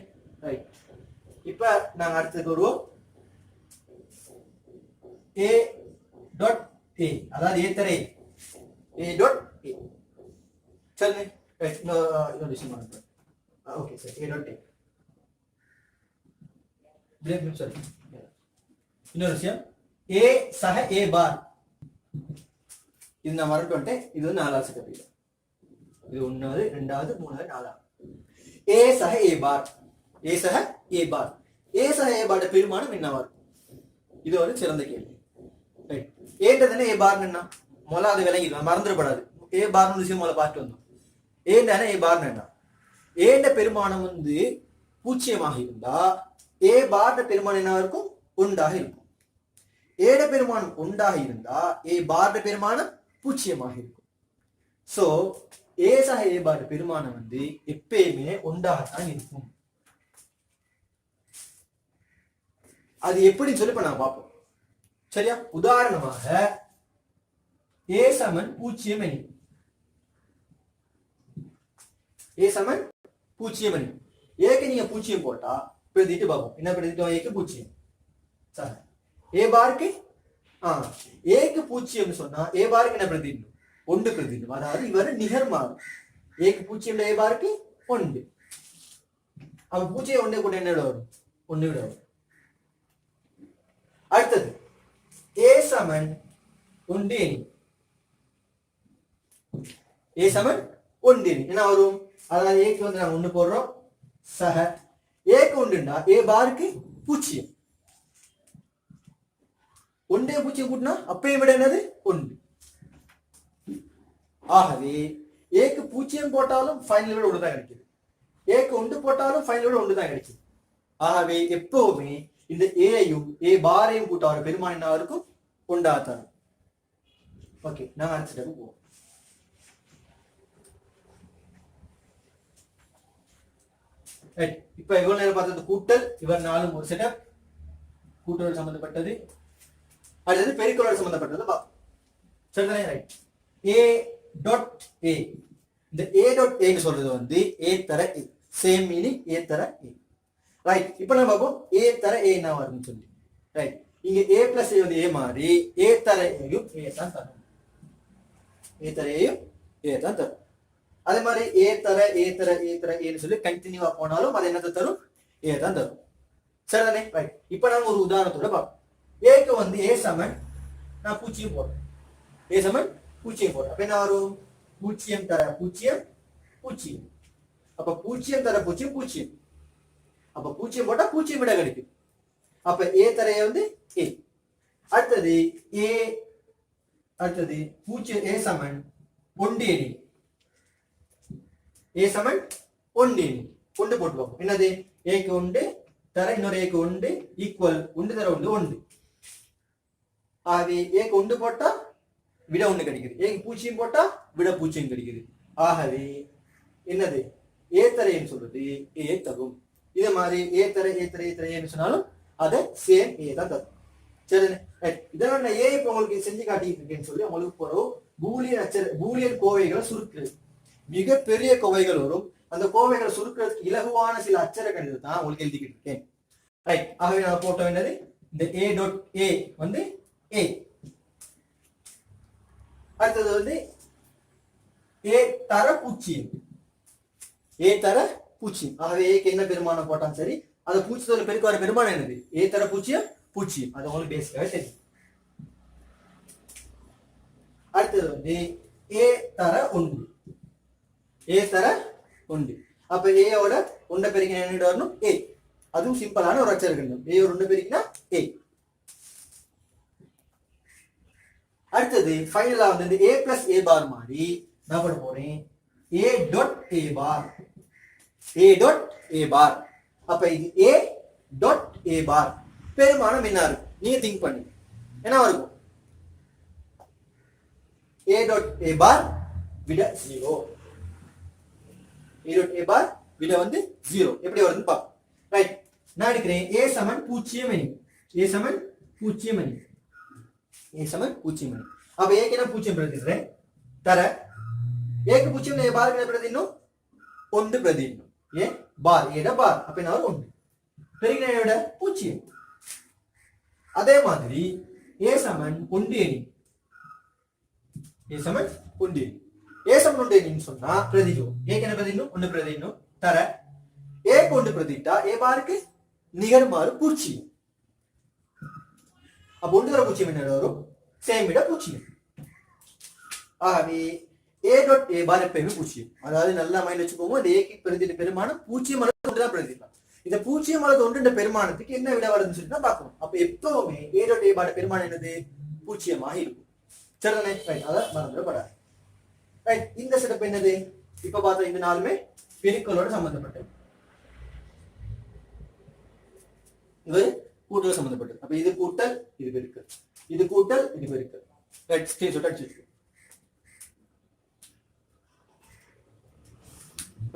ரைட். இப்ப நாங்க அடுத்ததுக்கு வருவோம். ஏ டாட் ஏ, அதாவது ஏ தர ஏ டாட் ஏ. சரிதானே? ரைட். இன்னொரு விஷயம் பண்ணுறேன். Okay sir. ஏ டாட் ஏ. சரி. இன்னொரு விஷயம் ஏ சக ஏ பார். இது நான் மறந்து வந்துட்டேன். இது வந்து 4வது கட்டத்தில். இது 1வது 2வது 3வது 4வது. ஏ சக ஏ பார். ஏ சக ஏ பார். ஏ சக ஏ பார் பெருமானம் என்னவா இருக்கும்? இது ஒரு சிறந்த கேள்வி. ரைட். ஏன்றதுன்னா ஏ பார் என்ன முதல்ல அது விளங்கிடலாம், மறந்துடப்படாது. ஏ பார்னு விஷயம் முதல்ல பார்த்து வந்தோம். ஏன்னா ஏ பார்னு என்ன? ஏண்ட பெருமானம் வந்து பூஜ்ஜியமாக இருந்தா ஏ பார்ட பெருமானம் என்ன இருக்கும்? ஒன்றாக இருக்கும். ஏட பெருமானம் ஒன்றாக இருந்தா ஏ பார்ட பெருமானம் பூஜ்ஜியமாக இருக்கும். சோ ஏ சக ஏ பார்ட பெருமானம் வந்து எப்பயுமே ஒன்றாகத்தான் இருக்கும். அது எப்படின்னு சொல்லி இப்ப நான் பார்ப்போம். சரியா? உதாரணமாக ஏ சமன் பூஜ்ஜியம் அணி. ஏ சமன் பூஜ்ஜியம் அணி. ஏக்கு நீங்க பூஜ்ஜியம் போட்டா பிரதிட்டு பார்ப்போம். என்ன பிரதிட்டோம்? ஏக்கு பூஜ்ஜியம். சரி. ஏ பாருக்கு ஏக்கு பூஜ்ஜியம் சொன்னா ஏ பாருக்கு என்ன பிரதிடணும்? ஒன்று பிரதிடணும். அதாவது இவர் நிகர்மாறு. ஏக்கு பூஜ்ஜியம் ஏ பாருக்கு ஒன்று. அப்ப பூஜ்ஜியம் ஒன்று கூட என்ன விட வரும்? ஒன்று விட வரும். அடுத்தது ஏ சமன் ஒன்று எணி. ஏ சமன் ஒன்று எணி என்ன வரும்? அதாவது ஏக்கு வந்து நாங்க ஒன்று போடுறோம். சக ஏக்கு ஒன்றுண்டா ஏ பாருக்கு பூஜ்ஜியம். ஒன்றே பூஜ்ஜியம் கூட்டினா அப்பையும் விட என்னது ஒன்று. ஆகவே ஏக்கு பூஜ்ஜியம் போட்டாலும் ஃபைனல் விட ஒன்று தான் கிடைக்குது. ஏக்கு ஒன்று போட்டாலும் ஃபைனல் விட ஒன்று தான் கிடைக்குது. ஆகவே எப்பவுமே இந்த ஏயும் ஏ பாரையும் கூட்டார பெருமான் என்ன இருக்கும்? ஒன்றாத்தான். ஓகே, நாங்க அடுத்த ஸ்டெப் போவோம். இப்ப இவ்வளவு நேரம் பார்த்தது கூட்டல். இவர் நாலும் ஒரு செட்டப் கூட்டல் சம்பந்தப்பட்டது. அடுத்தது பெருக்கலோடு சம்பந்தப்பட்டது பார்ப்போம். சரிதானே? ரைட். ஏ டாட் ஏ, இந்த ஏ டாட் ஏன்னு சொல்றது வந்து ஏ தர ஏ, சேம் மீனிங் ஏ தர ஏ. ரைட். இப்போ நம்ம பார்ப்போம் ஏ தர ஏ என்ன வரும்னு சொல்லி. ரைட். இங்க ஏ பிளஸ் ஏ வந்து ஏ மாதிரி ஏ தர ஏயும் ஏ தான் தரும். ஏ தர ஏயும் ஏ தான் தரும். அதே மாதிரி ஏ தர ஏ தர ஏ தர ஏன்னு சொல்லி கண்டினியூவா போனாலும் அது என்னத்தை தரும்? ஏ தான் தரும். சரிதானே? ரைட். இப்போ நம்ம ஒரு உதாரணத்தோட பார்ப்போம். ஏக்கு வந்து ஏ சமன் நான் பூஜ்ஜியம் போடுறேன். ஏ சமன் பூஜ்ஜியம் போடுறேன். அப்ப என்ன வரும்? பூஜ்ஜியம் தர பூஜ்ஜியம் பூஜ்ஜியம். அப்ப பூஜ்ஜியம் தர பூஜ்ஜியம் பூஜ்ஜியம். அப்ப பூஜ்ஜியம் போட்டா பூஜ்ஜியம் விட கிடைக்கும். அப்ப ஏ தரைய வந்து ஏ. அடுத்தது ஏ, அடுத்தது பூஜ்ஜியம் ஏ சமன் ஒன்று எணி. ஏ சமன் ஒன்று எணி. ஒன்று போட்டு பார்ப்போம். என்னது? ஏக்கு ஒன்று தர இன்னொரு ஏக்கு ஒன்று ஈக்குவல் ஒன்று தர ஒன்று ஒன்று. ஆகவே ஏக்கு ஒன்று போட்டா விட ஒன்று கிடைக்குது. ஏக்கு பூஜ்ஜியம் போட்டா விட பூஜ்ஜியம் கிடைக்குது. ஆகவே என்னது? ஏ தரைன்னு சொல்றது ஏ தரும். இதே மாதிரி ஏ தர ஏ தர ஏ தர ஏன்னு சொன்னாலும் அதை சேம் ஏ தான் தரும். சரி, இதெல்லாம் நான் ஏ இப்போ உங்களுக்கு செஞ்சு காட்டிட்டு இருக்கேன்னு சொல்லி உங்களுக்கு போறோம். பூலியன் கோவைகளை சுருக்குறது மிக பெரிய கோவைகள் வரும். அந்த கோவைகளை சுருக்கிறதுக்கு இலகுவான சில அச்சரங்கள் தான் உங்களுக்கு எழுதிக்கிட்டு இருக்கேன். ரைட். ஆகவே நான் போட்டோம் என்னது? இந்த ஏ டாட் ஏ வந்து ஏ. அடுத்தது வந்து ஏ தர பூஜ்ஜியம். ஏ தர பூஜ்ஜியம். ஆகவே ஏக்கு என்ன பெருமானம் போட்டாலும் சரி, அந்த பூஜ்ஜியத்தோட பெருக்கு வர பெருமானம் என்னது? ஏ தர பூஜ்ஜியம் பூஜ்ஜியம். அது உங்களுக்கு பேசிக்காக தெரியும். அடுத்தது வந்து ஏ தர ஒன்று. ஏ தர ஒன்று. அப்ப ஏயோட ஒன்றை பெருக்கினா என்ன வரணும்? ஏ. அதுவும் சிம்பிளான ஒரு அச்சரம். ஏ ஒரு ஒன்று பெருக்கினா ஏ. அடுத்தது ஃபைனலா வந்து ஏ பிளஸ் ஏ பார் மாதிரி நான் பண்ண போறேன். A dot A bar. A dot A bar. அப்ப இது ஏ டாட் ஏ பார் பெருமானம் என்ன இருக்கும்? நீங்க திங்க் பண்ணி என்ன இருக்கும்? ஏ டாட் ஏ பார் விட 0. ஏ டாட் ஏ பார் விட வந்து 0. எப்படி வருதுன்னு பார்ப்போம். ரைட். நான் எடுக்கிறேன் ஏ சமன் பூஜ்ஜியம் எணி. ஏ சமன் பூஜ்ஜியம் எணி. ஏ சமன் பூஜ்ஜியம் எணி. அப்ப ஏக்கு என்ன பூஜ்ஜியம் பிரதிடுறேன் தர ஏக்கு பூஜ்ஜியம் ஏ பாருக்கு என்ன பிரதிடணும்? ஒன்று பிரதிடணும். ஏ பார் ஏட பார். அப்ப என்ன வரும்? ஒன்று பெருகின பூஜ்ஜியம். அதே மாதிரி ஏ சமன் ஒன்று எணி. ஏ சமன் ஒன்று எணி. ஏ சமன் ஒன்று எண்ணின்னு சொன்னா பிரதிடும். ஏக்கு என்ன பிரதிடணும்? ஒன்று பிரதிடணும். தர ஏக்கு ஒன்று பிரதிட்டா ஏ பாருக்கு நிகர்மாறு பூஜ்ஜியம். அப்ப ஒன்று தர பூஜ்ஜியம் என்ன வரும்? சேம் விட பூஜ்ஜியம். ஆகவே ஏ டாட் ஏ பார் எப்பயுமே பூஜ்ஜியம். அதாவது நல்லா மைண்ட் வச்சுக்கோங்க. இந்த ஏக்கு பிரதிட்ட பெருமானம் பூஜ்ஜியம் அல்லது ஒன்று தான் பிரதிக்கலாம். இந்த பூஜ்ஜியம் அல்லது ஒன்று பெருமானத்துக்கு என்ன விட வருதுன்னு சொல்லி தான் பார்க்கணும். அப்ப எப்பவுமே ஏ டாட் ஏ பார் பெருமானம் என்னது? பூஜ்ஜியமாக இருக்கும். சரிதானே? ரைட். அத மறந்துடப்படாது. ரைட். இந்த செட்டப் என்னது? இப்ப பார்த்தா இந்த நாலுமே பெருக்கலோட சம்பந்தப்பட்டது. இது கூட்டல் சம்பந்தப்பட்டது. அப்ப இது கூட்டல் இது பெருக்கல். இது கூட்டல் இது பெருக்கல். ரைட். ஸ்கிரீன்ஷாட் அடிச்சு.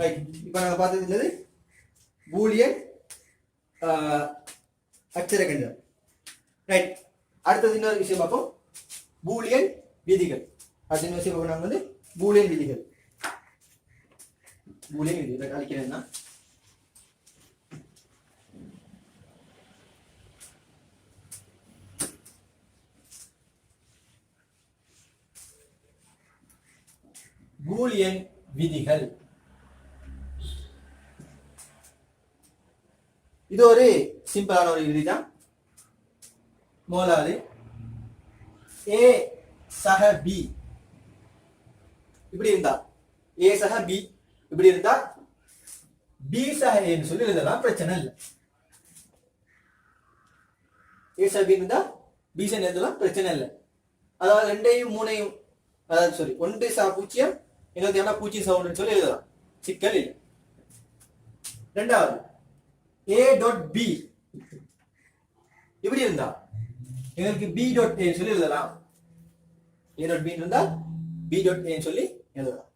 ரைட். இப்போ நாங்க பார்த்தது என்னது? பூலியன் அச்சரகணிதம். ரைட். அடுத்தது இன்னொரு விஷயம் பார்ப்போம். பூலியன் விதிகள். அடுத்த இன்னொரு விஷயம் நாங்க வந்து பூலியன் விதிகள். பூலியன் விதிகள் அழிக்கிறேன்னா பூலியன் விதிகள். இது ஒரு சிம்பிளான ஒரு விதி தான். முதலாவது ஏ சக பி இப்படி இருந்தா ஏ சக பி இப்படி இருந்தா பி சக ஏன்னு சொல்லி எழுதலாம், பிரச்சனை இல்லை. ஏ சக பி இருந்தா பி சக எழுதலாம், பிரச்சனை இல்லை. அதாவது ரெண்டையும் மூணையும், அதாவது சாரி 1 சக 0 எங்களுக்கு என்ன 0 சக 1 சொல்லி எழுதலாம், சிக்கல் இல்லை. ரெண்டாவது ஏ டாட் பி இப்படி இருந்தா எங்களுக்கு பி டாட் ஏ சொல்லி எழுதலாம். ஏ டாட் பி இருந்தா பி டாட் ஏ சொல்லி எழுதலாம்.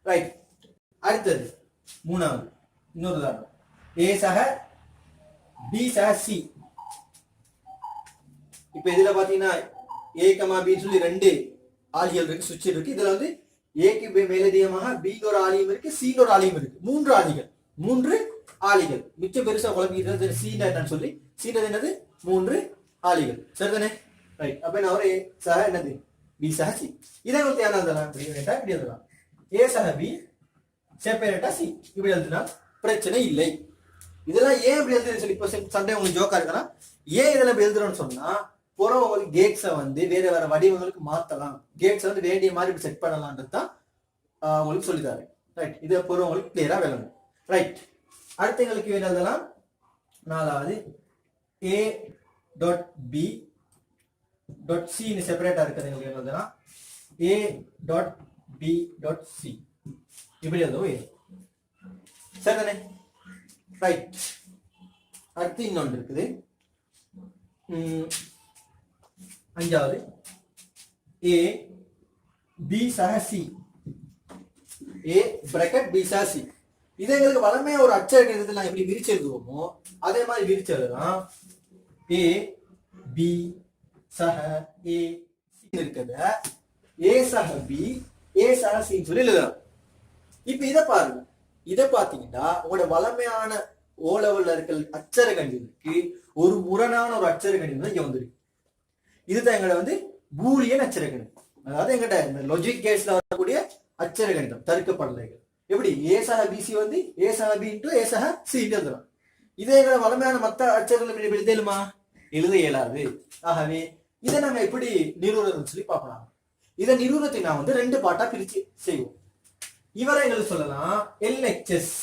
ரைட். அடுத்தது மூணாவது இன்னொரு உதாரணம். ஏ சக பி சக சி. இப்ப இதுல பாத்தீங்கன்னா ஏ கமா பி சொல்லி ரெண்டு ஆளிகள் இருக்கு, சுவிட்ச் இருக்கு. இதுல வந்து ஏக்கு மேலதிகமாக பி ஒரு ஆலியும் இருக்கு, சி ஒரு ஆலியும் இருக்கு. மூன்று ஆளிகள் மிச்சம் பெருசா குழம்பிக்கிறது. சி என்னன்னு சொல்லி சீன்றது என்னது 3 ஆளிகள், சரிதானே? ரைட். அப்ப என்ன ஒரு ஏ சக என்னது பி சக சி. இதை உங்களுக்கு என்ன எழுதலாம்? இப்படி எழுதலாம். ஏ சக பி செப்பரேட்டா சி இப்படி எழுதுனா பிரச்சனை இல்லை. இதெல்லாம் ஏன் இப்படி எழுதுன்னு சொல்லி இப்போ சண்டே உங்களுக்கு ஜோக்கா இருக்குன்னா, ஏன் இதெல்லாம் இப்படி எழுதுறோம்னு சொன்னா புறம் உங்களுக்கு கேட்ஸை வந்து வேற வேற வடிவங்களுக்கு மாத்தலாம், கேட்ஸை வந்து வேண்டிய மாதிரி இப்படி செட் பண்ணலான்றது தான் உங்களுக்கு சொல்லித்தாரு. ரைட். இதை புறம் உங்களுக்கு கிளியரா விளங்கும். ரைட். அடுத்து எங்களுக்கு என்ன எழுதலாம்? நாலாவது A dot B dot C செப்பரேட்டா இருக்கிறது எங்களுக்கு என்ன எழுதலாம்? A dot B dot C இப்படி எழுதுவோம், சரிதானே? ரைட். அடுத்து இன்னொன்று இருக்குது, அஞ்சாவது ஏ பி சக சி. ஏ பிராக்கெட் பி சக சி. இதை எங்களுக்கு வளமையா ஒரு அச்சர எழுதுல எப்படி விரிச்சு எழுதுவோமோ அதே மாதிரி விரிச்சு எழுதலாம். ஏ பி சக ஏ இருக்கிறத ஏ சக பி ஏ சக சி சொல்லி எழுதலாம். இப்ப இதை பாருங்க. இதை பாத்தீங்கன்னா உங்களோட வளமையான ஓ லெவல்ல இருக்க அச்சர கணிதத்துக்கு ஒரு முரணான ஒரு அச்சர கணிதம் தான் இங்க வந்துருக்கு. இதுதான் எங்கட வந்து பூலியன் அச்சர கணிதம். அதாவது எங்கிட்ட இந்த லாஜிக் கேஸ்ல வரக்கூடிய அச்சர கணிதம், தர்க்க படலைகள். எப்படி ஏ சக பிசி வந்து ஏ சக பி இன்டு ஏ சக சி எழுதலாம். இதே எங்கட வளமையான மத்த அச்சரங்கள் எழுதலுமா? எழுத இயலாது. ஆகவே இதை நாங்க எப்படி நிரூபணம் சொல்லி பார்க்கலாம். இதை நிரூபணத்தை நான் வந்து 2 பாட்டா பிரிச்சு செய்வோம். இவரை எங்களுக்கு சொல்லலாம் எல்ஹெச்எஸ்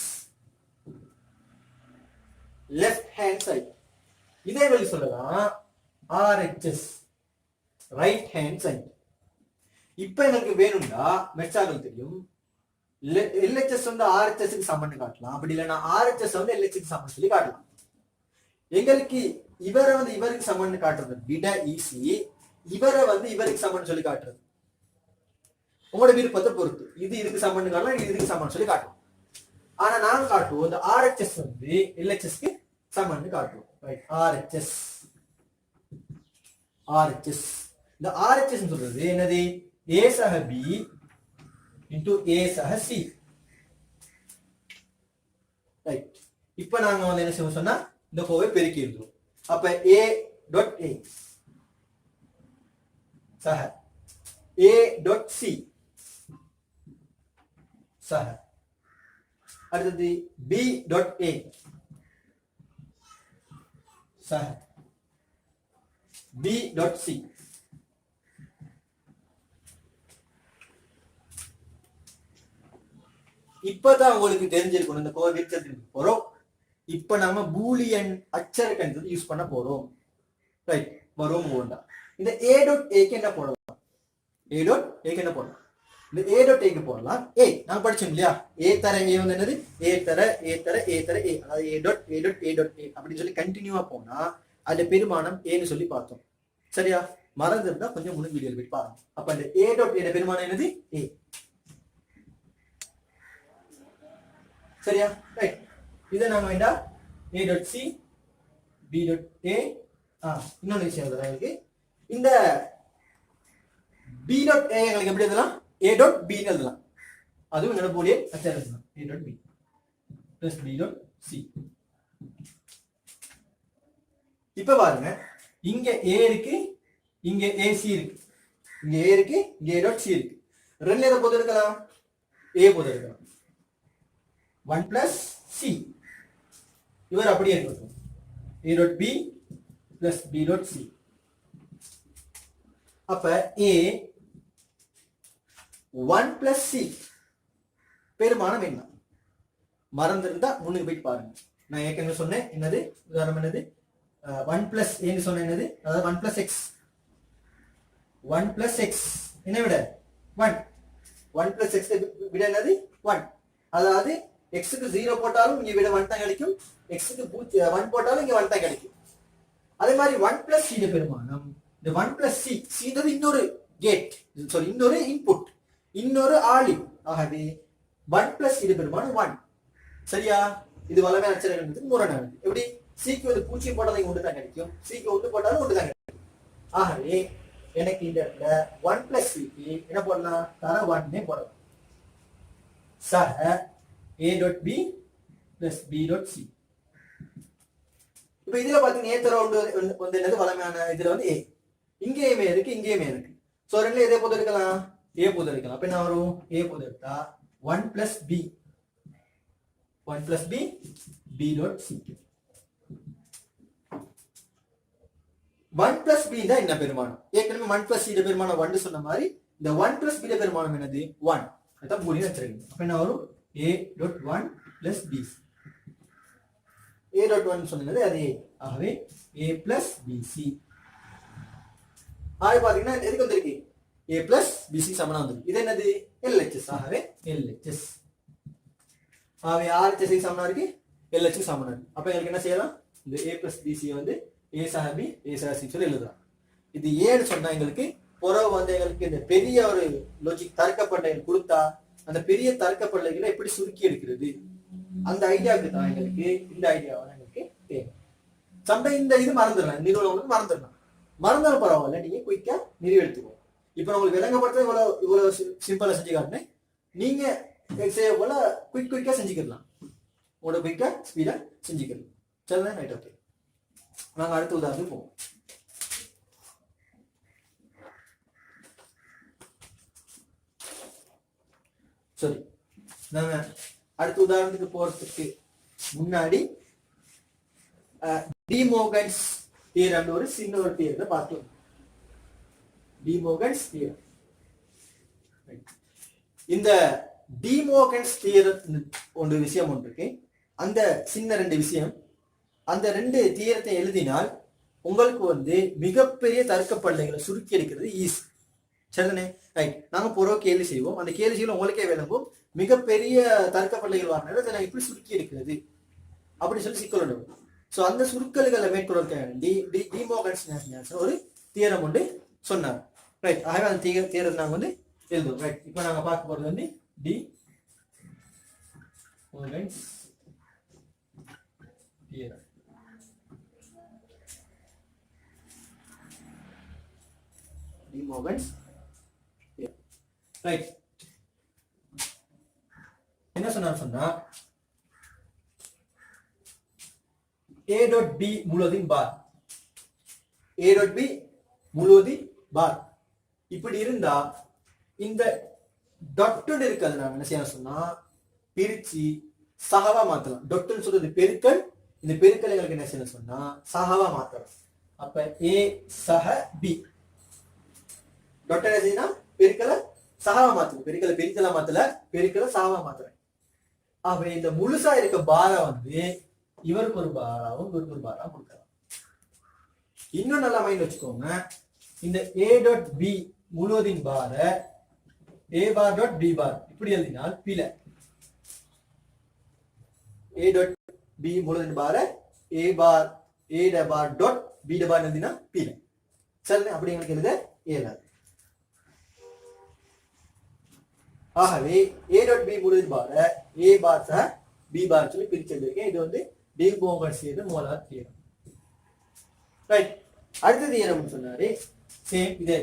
லெஃப்ட் ஹேண்ட் சைட். இதே எங்களுக்கு சொல்லலாம் ஆர்ஹெச்எஸ் ரைட் ஹேண்ட் சைட். இப்ப எங்களுக்கு வேணும்னா மெட்சாக்கள் தெரியும், எல்ஹெச்எஸ் வந்து ஆர்ஹெச்எஸ்க்கு சமன் காட்டலாம், அப்படி இல்லைன்னா ஆர்ஹெச்எஸ் வந்து எல்ஹெச்க்கு சமன் சொல்லி காட்டலாம். எங்களுக்கு இவரை வந்து இவருக்கு சமன் காட்டுறது விட ஈஸி, இவரை வந்து இவருக்கு சமன் சொல்லி காட்டுறது உங்களோட விருப்பத்தை பொறுத்து. இது இதுக்கு சமன் காட்டலாம், இது இதுக்கு சமன் சொல்லி காட்டுவோம். ஆனா நாங்க காட்டுவோம் இந்த ஆர்ஹெச்எஸ் வந்து எல்ஹெச்எஸ்க்கு சமன் காட்டுவோம். ரைட். ஆர்ஹெச்எஸ் இந்த ஆர்ஹெச்எஸ் சொல்றது என்னது? ஏ சக பி இன்டு ஏ சக சி. ரைட். இப்ப நாங்க வந்து என்ன செய்வோம் சொன்னா இந்த கோவை பெருக்கி எழுதுவோம். அப்ப ஏ டாட் ஏ சக ஏ டாட் சி சக. அடுத்தது பி டாட் ஏ சக பி டாட் சி. இப்பதான் உங்களுக்கு தெரிஞ்சிருக்கணும் இந்த கோவை விரிச்சல் போறோம். இப்ப நாம பூலியன் அச்சர கணிதத்தை யூஸ் பண்ண போறோம். ரைட். வரும் போண்டா இந்த ஏ டாட் ஏக்கு என்ன போடலாம்? ஏ டாட் ஏக்கு என்ன போடலாம்? இந்த ஏ டாட் ஏக்கு போடலாம் ஏ. நாங்க படிச்சோம் இல்லையா? ஏ தர ஏ வந்து என்னது? ஏ தர ஏ தர ஏ தர ஏ. அதாவது ஏ டாட் ஏ டாட் ஏ டாட் ஏ அப்படின்னு சொல்லி கண்டினியூவா போனா அந்த பெருமானம் ஏன்னு சொல்லி பார்த்தோம். சரியா? மறந்துருந்தா கொஞ்சம் முன்னாடி வீடியோல போய் பாருங்க. அப்ப அந்த ஏ டாட் ஏ பெருமானம் என்னது? ஏ. சரியா? ரைட். இதை நாங்க வேண்டா A dot C B dot A. இன்னொரு விஷயம் இருக்கு. இந்த பி டாட் ஏ எங்களுக்கு எப்படி எழுதலாம்? ஏ டாட் பி எழுதலாம். அதுவும் என்னோட போலியே அச்சரம் எழுதலாம். A dot B plus B dot C. இப்ப பாருங்க, இங்க ஏ இருக்கு, இங்க ஏசி இருக்கு, இங்க ஏ இருக்கு, இங்க ஏ டாட் சி இருக்கு. ரெண்டு எதை போது எடுக்கலாம்? ஏ போது எடுக்கலாம். 1 பிளஸ் சி. இவர் அப்படியே இருக்கட்டும். A dot B plus B dot C. அப்ப ஏ 1 plus c பெருமானம் என்ன? மறந்திருந்தா முன்னுக்கு போய் பாருங்க. நான் ஏற்கனவே சொன்னேன் என்னது உதாரணம் என்னது 1 plus ஏன்னு சொன்ன என்னது அதாவது 1 plus x 1 plus x என்ன விட 1 1 plus x விட என்னது 1 அதாவது x க்கு 0 போட்டாலும் இங்க விட 1 தான் கிடைக்கும் x க்கு 1 போட்டாலும் இங்க 1 தான் கிடைக்கும். அதே மாதிரி 1 plus c ட பெருமானம் இந்த 1 plus c ன்றது இன்னொரு கேட் சாரி இன்னொரு இன்புட் இன்னொரு ஆலிவ் ஆகவே 1 plus c ட பெருமானம் 1 சரியா? இது வளமே அச்சரகத்துக்கு முரணானது. எப்படி c க்கு வந்து 0 போட்டாலும் இங்க 1 தான் கிடைக்கும் c க்கு 1 போட்டாலும் 1 தான் கிடைக்கும். ஆகவே எனக்கு இந்த இடத்துல 1 plus c க்கு என்ன போடலாம் தர 1 னே போடலாம். சக a dot b plus b dot c. இப்போ இதுல பாத்தீங்க a தர வந்து என்னது வளமையான இதுல வந்து a இங்கேயுமே இருக்கு இங்கேயுமே இருக்கு. சோ ரெண்டுல எதை பொது எடுக்கலாம் a பொது எடுக்கலாம். அப்ப என்ன வரும் a பொது எடுத்தா 1 plus b 1 plus b b dot c. 1 plus b தான் என்ன பெருமானம்? ஏற்கனவே 1 plus c ட பெருமானம் 1 சொன்ன மாதிரி இந்த 1 plus b ட பெருமானம் என்னது 1. அதான் பூலியன் அச்சரகம். அப்ப என்ன வரும் a dot 1 plus b. a dot 1 சொன்னது அது a. ஆகவே a plus bc. ஆக பாத்தீங்கன்னா எதுக்கு வந்திருக்கு a plus bc சமனா வந்திருக்கு. இது என்னது LHS. ஆகவே LHS. ஆகவே RHS க்கு சமனா இருக்கு LHS க்கு சமனா இருக்கு. அப்ப உங்களுக்கு என்ன செய்யலாம் இந்த a plus bc வந்து a சக b a சக c சொல்லி எழுதலாம். இது ஏன்னு சொன்னா எங்களுக்கு புறவு வந்து எங்களுக்கு இந்த பெரிய ஒரு லாஜிக் தர்க்கப்பட்டல் கொடுத்தா அந்த பெரிய தர்க்கப்பட்டல்களை எப்படி சுருக்கி எடுக்கிறது அந்த ஐடியாவுக்கு தான் எங்களுக்கு இந்த ஐடியாவை எங்களுக்கு தேவை. சம்டைம் இந்த இது மறந்துடலாம் நிறுவனம் மறந்துடலாம் மறந்தாலும் பரவாயில்ல நீங்க குயிக்கா நிறுவி எடுத்துக்கோங்க. இப்ப உங்களுக்கு விளங்கப்படுத்த இவ்வளவு சிம்பிளா செஞ்சு காட்டினேன். நீங்க செய்ய போல குயிக்கா செஞ்சுக்கலாம் உங்களோட குயிக்கா ஸ்பீடா செஞ்சுக்கலாம். சரிண்ணா ரைட் ஓகே. நாங்க அடுத்த உதாரணத்துக்கு போவோம். சரி நாங்க அடுத்த உதாரணத்துக்கு போறதுக்கு முன்னாடி டி மோர்கன்ஸ் தியரம் ஒரு சின்ன ஒரு தியரத்தை பார்த்தோம். De Morgan's theorem. இந்த டி மோர்கன்ஸ் தியரம் ஒரு விஷயம் ஒன்று இருக்கு. அந்த சின்ன ரெண்டு விஷயம் அந்த ரெண்டு தியரத்தை எழுதினால் உங்களுக்கு வந்து மிகப்பெரிய தர்க்கப்பள்ளிகளை சுருக்கி எடுக்கிறது ஈஸி. சரிதானே ரைட். நாங்க பொறவு கேள்வி செய்வோம். அந்த கேள்வி செய்வோம் உங்களுக்கே விளங்கும் மிகப்பெரிய தர்க்கப்பள்ளிகள் வரனால அதை நான் இப்படி சுருக்கி எடுக்கிறது அப்படி சொல்லி சிக்கல். சோ அந்த சுருக்கல்களை மேற்கொள்ள வேண்டி டி மோர்கன்ஸ் ஒரு தியரம் ஒன்று சொன்னார். ரைட். ஆகவே அந்த தியரத்தை நாங்க வந்து எழுதுவோம். ரைட். இப்போ நாங்க பார்க்க போறது வந்து De Morgan's theorem. De Morgan's right. என்ன சொன்னா a dot b முழுவதின் bar a dot b முழுவதின் பார் இப்படி இருந்தா இந்த டாட் இருக்கிறது நான் என்ன செய்யணும் சொன்னா பிரிச்சு சகவா மாத்தலாம். டாட்னு சொல்றது பெருக்கல். இந்த பெருக்கல் எங்களுக்கு என்ன செய்யணும் சொன்னா சகவா மாத்தலாம். அப்ப a சக b டாட் என்ன செய்யணும் பெருக்கல சகவா மாத்தல பெருக்கல பிரிக்கல மாத்தல பெருக்கல சகவா மாத்துறேன். அப்ப இந்த முழுசா இருக்க பாரா வந்து இவருக்கு ஒரு பாராவும் இவருக்கு ஒரு பாரா கொடுக்கலாம். இன்னும் நல்லா மைண்ட் வச்சுக்கோங்க. இந்த a டாட் b முழுவதின் பார a பார் டாட் b பார் இப்படி எழுதினால் பிழை. a டாட் b முழுவதின் பார a பார் டாட் b பார் எழுதினா பிழை. சரி அப்படி எங்களுக்கு எழுத இயலாது. ஆகவே a டாட் b முழுவதின் பார a பார் ச b பார் சொல்லி பிரிச்சு எழுதிருக்கேன். இது வந்து டி மோர்கன்ஸ் தியரம் மூலவர் தியரம். ரைட். அடுத்த தியரம் சொன்னாரு சேம் இதே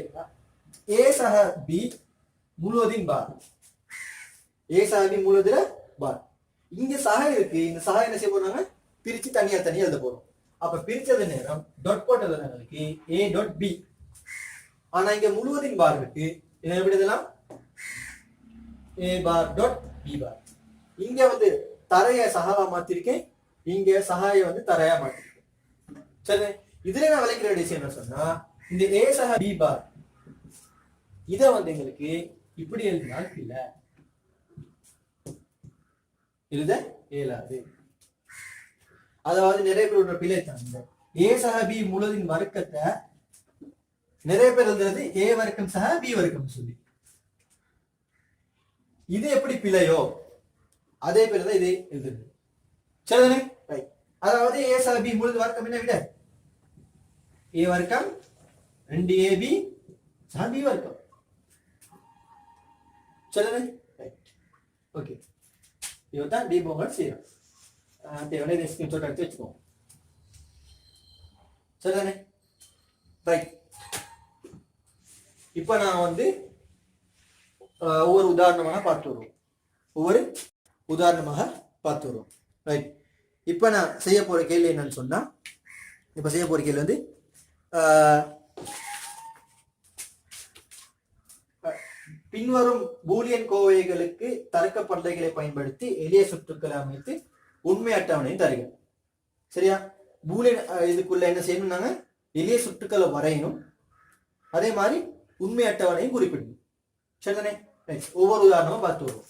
a சக b முழுவதின் பார் a சக b முழுவதில பார். இங்க சக இருக்கு. இந்த சக என்ன செய்ய போறாங்க பிரிச்சு தனியா எழுத போறோம். அப்ப பிரிச்சது நேரம் டாட் போட்டது நேரத்துக்கு a டாட் b. ஆனா இங்க முழுவதின் பார் இருக்கு. இதை எப்படி எழுதலாம் a பார் டாட் b பார். இங்க வந்து தரைய சகவா மாத்திருக்கேன். இங்க சகாய வந்து தரையா மாத்திருக்கேன். சரி இதுல நான் விளைக்கிற விஷயம் என்ன சொன்னா இந்த a சக b பார் இத வந்து எங்களுக்கு இப்படி எழுதினால் பிழை, எழுத இயலாது. அதாவது நிறைய பேர் ஒரு பிழை தந்த ஏ சக பி முழுதின் வர்க்கத்தை நிறைய பேர் எழுதுறது ஏ வர்க்கம் சக பி வர்க்கம் சொல்லி. இது எப்படி பிழையோ அதே பேர் தான் இதே எழுதுறது. சரிதானே? ரைட். அதாவது ஏ சக பி முழுது வர்க்கம் என்ன விட ஏ வர்க்கம் 2ab சக பி வர்க்கம். சரிதானே? ரைட். ஓகே, இதுதான் டீபோங்கல் செய்யணும். தேவையான இதை ஸ்கிரீன்ஷாட் எடுத்து வச்சுக்கோங்க. சரிதானே? ரைட். இப்போ நான் வந்து ஒவ்வொரு உதாரணமாக பார்த்து வருவோம். ரைட். இப்போ நான் செய்ய போற கேள்வி என்னன்னு சொன்னா, இப்போ செய்ய போற கேள்வி வந்து பின்வரும் பூலியன் கோவைகளுக்கு தர்க்க பலகைகளை பயன்படுத்தி எளிய சுற்றுக்களை அமைத்து உண்மை அட்டவணையும் தருக. சரியா? பூலியன் இதுக்குள்ள என்ன செய்யணும், நாங்க எளிய சுற்றுக்களை வரையணும், அதே மாதிரி உண்மை அட்டவணையும் குறிப்பிடணும். சரிதானே? ஒவ்வொரு உதாரணமா பார்த்து வருவோம்.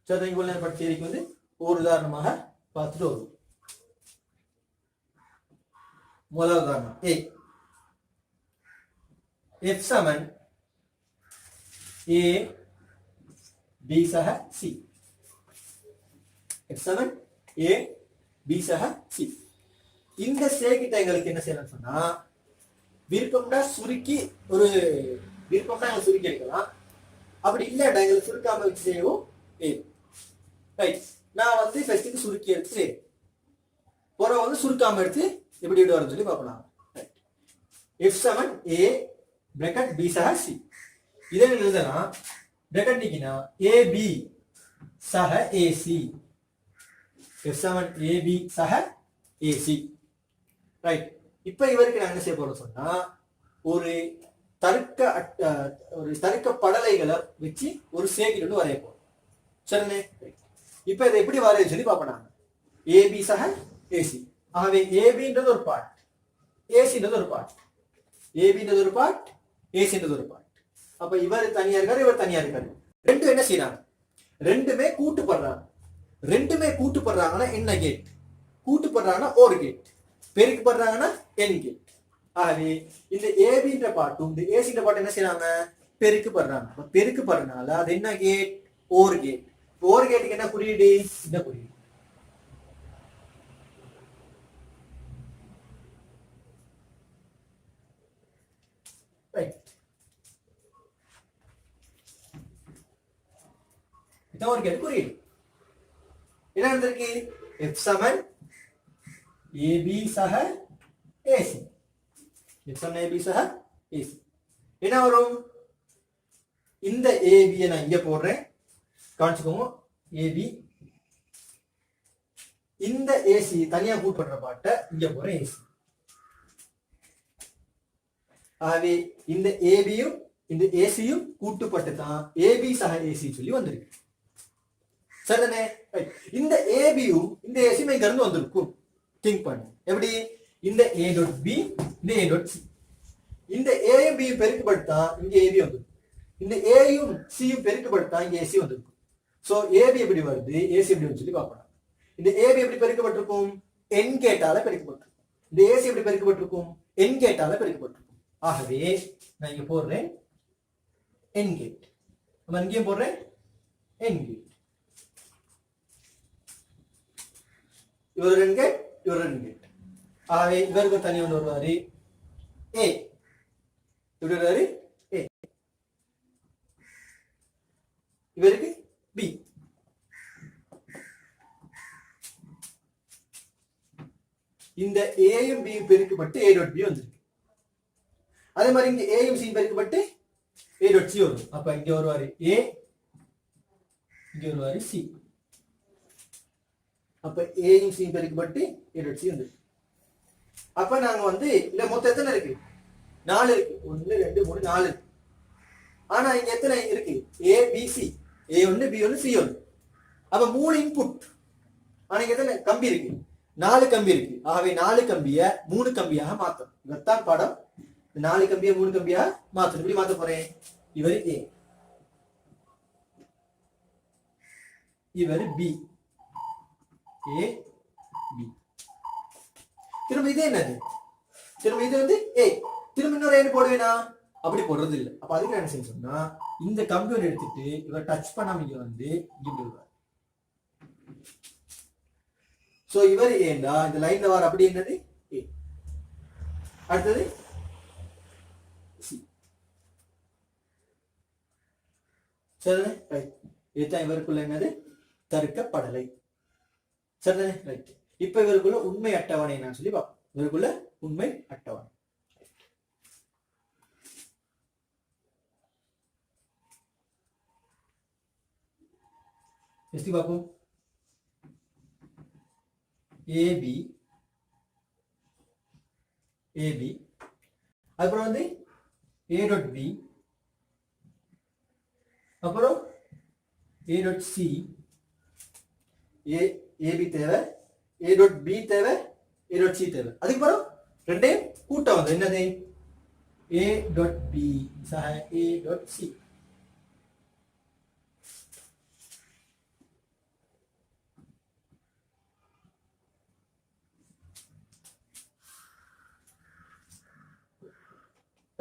சரி, இவ்வளவு படிச்சதுக்கு வந்து ஒவ்வொரு உதாரணமாக பார்த்துட்டு வருவோம். முதல் உதாரணம் ஏ. எஃப் சமன் ஏ பி சக சி. எஃப் சமன் ஏ பி சக சி. இந்த சேகிட்ட எங்களுக்கு என்ன செய்யணும்னு சொன்னா, விருப்பம்னா சுருக்கி எடுக்கலாம், அப்படி இல்லடா எங்களுக்கு சுருக்காம வச்சு செய்யவும். ரைட். நான் வந்து ஃபர்ஸ்ட்டுக்கு சுருக்கி எடுத்து புற வந்து சுருக்காம எடுத்து எப்படி வரும்னு சொல்லி பார்க்கலாம். எஃப் சமன் ஏ பிராக்கெட் பி சக சி. இதை எழுதலாம் பிராக்கெட் நீக்கினா ஏபி சக ஏசி. எஃப் சமன் ஏபி சக ஏசி. ரைட். இப்போ இவருக்கு நான் என்ன செய்ய போறோம் சொன்னா, ஒரு தருக்க படலைகளை வச்சு ஒரு சேகிட் வந்து வரைய போறோம். சரிண்ணே? இப்ப இதை எப்படி வரைய சொல்லி பார்ப்போம். ஏபி சக ஏசி. ஆகவே ஏபின்றது ஒரு பார்ட், ஏசின்றது ஒரு பார்ட், ஏபின்றது ஒரு பார்ட், ஏசின்றது ஒரு பார்ட். அப்ப இவர் தனியா இருக்காரு, இவர் தனியா இருக்காரு. ரெண்டும் என்ன செய்யறாங்க, ரெண்டுமே கூட்டுப்படுறாங்கன்னா என்ன கேட், கூட்டுப்படுறாங்கன்னா ஒரு கேட், பெருக்கப்படுறாங்கன்னா என் கேட். ஆகவே இந்த ஏபின்ற பாட்டும் இந்த ஏசின்ற பாட்டும் என்ன செய்யறாங்க, பெருக்கப்படுறாங்க. பெருக்கப்படுறதுனால அது என்ன கேட், ஓர் கேட். ஓர் கேட்டுக்கு என்ன குறியீடு, இந்த குறியீடு. இதான் ஒரு கேட் குறியீடு. என்ன நடந்திருக்கு, எஃப் சமன் ஏபி சக ஏசி. எஃப் சமன் ஏபி சக ஏசி. என்ன வரும், இந்த ஏபியை நான் இங்க போடுறேன், காமிச்சுக்கோங்க. ஏபி, இந்த ஏசி தனியா கூட்டப்படுற பாட்டை இங்க போறேன் ஏசி. ஆகவே இந்த ஏபியும் இந்த ஏசியும் கூட்டுப்பட்டு தான் ஏபி சக ஏசி சொல்லி வந்திருக்கு. சரிதானே? இந்த ஏபியும் இந்த ஏசியும் இங்க இருந்து வந்திருக்கும். திங்க் பண்ணு எப்படி, இந்த ஏ டாட் பி, இந்த ஏ டாட் சி. இந்த ஏயும் பியும் பெருக்கப்படுத்தா இங்க ஏபி வந்திருக்கும், இந்த ஏயும் சியும் பெருக்கப்படுத்தா இங்க ஏசி வந்திருக்கும். சோ ஏபி எப்படி வருது, ஏசி எப்படி வந்து சொல்லி பார்க்கலாம். இந்த ஏபி எப்படி பெருக்கப்பட்டிருக்கும், என் கேட்டால பெருக்கப்பட்டிருக்கும். இந்த ஏசி எப்படி பெருக்கப்பட்டிருக்கும், என் கேட்டால பெருக்கப்பட்டிருக்கும். ஆகவே நான் இங்க போடுறேன் என் கேட், நம்ம இங்கேயும் போடுறேன் என் கேட். இவர் ரெண்டு கேட், இவர் ரெண்டு கேட். ஆகவே இவருக்கு தனி ஒன்று வருவாரு ஏ, இப்படி வருவாரு ஏ, இவருக்கு பி. இந்த ஏயும் பியும் பெருக்கப்பட்டு ஏ டாட் பி வந்திருக்கு. அதே மாதிரி இங்க ஏயும் சியும் பெருக்கப்பட்டு ஏ டாட் சி வரும். அப்ப இங்க வருவாரு ஏ, இங்க வருவாரு சி. அப்ப ஏயும் சியும் பெருக்கப்பட்டு ஏ டாட் சி வந்திருக்கு. அப்ப நாங்க வந்து இல்ல மொத்தம் எத்தனை இருக்கு, 4 இருக்கு. 1 2 3 4 இருக்கு. ஆனா இங்க எத்தனை இருக்கு, ஏ B C, A1 B1 C1. அப்ப 3 இன்புட். ஆனா இங்க எத்தனை கம்பி இருக்கு, 4 கம்பி இருக்கு. ஆகவே 4 கம்பியை 3 கம்பியாக மாத்தணும். இதான் படம். 4 கம்பியை 3 கம்பியாக மாத்தணும். இப்படி மாத்த போறேன். இவர் ஏ, இவர் பி, ஏ பி. திரும்ப இது என்னது, திரும்ப இது வந்து ஏ, திரும்ப இன்னொரு ஏன்னு போடுவேனா, அப்படி போடுறது இல்லை. அப்ப அதுக்கு என்ன செய்ய சொன்னா, இந்த கம்ப்யூட்டர் எடுத்துட்டு இவர் டச் பண்ணாம இங்க வந்து இங்க விடுவார். சோ இவர் ஏண்டா இந்த லைன்ல வர அப்படி என்னது ஏ. அடுத்தது சி. சரிதானே, ரைட். இதுதான் இவருக்குள்ள என்னது தருக்கப்படலை. சரிதானே, ரைட். இப்ப இவருக்குள்ள உண்மை அட்டவணை நான் சொல்லி பார்ப்போம். இவருக்குள்ள உண்மை அட்டவணை. எப்படி பார்ப்போம், ஏபி ஏபி, அப்புறம் வந்து ஏ டாட் பி, அப்புறம் ஏ டாட் சி, ஏபி தேவை, ஏ டாட் பி தேவை, ஏ டாட் சி தேவை. அதுக்கப்புறம் ரெண்டையும் கூட்டம் வந்து என்னது ஏ டாட் பி சக ஏ டாட் சி.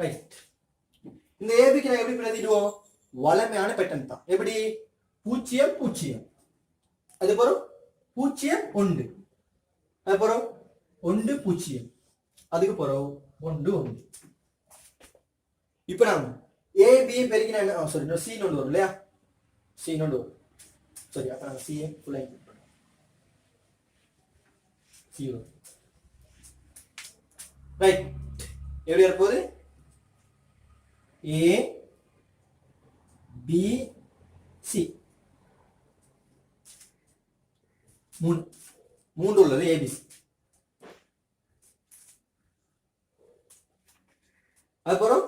ரைட். இந்த ஏபிக்கு நான் எப்படி பிரதிடுவோம், வளமையான பேட்டர்ன் தான். எப்படி 0 0, அதுக்கப்புறம் 0 1, அதுக்கப்புறம் 1 0, அதுக்கப்புறம் 1 1. இப்ப நான் ஏபி பெருக்கினா என்ன, சாரி சி நோடு வரும் இல்லையா, சி நோடு வரும். சரி, அப்ப நான் சி ஃபுல்லா இன்க்ளூட் பண்றேன். சி வரும். ரைட். எப்படி இருப்போது, ஏ பி சி, மூன்று உள்ளது ஏபிசி. அதுக்கப்புறம்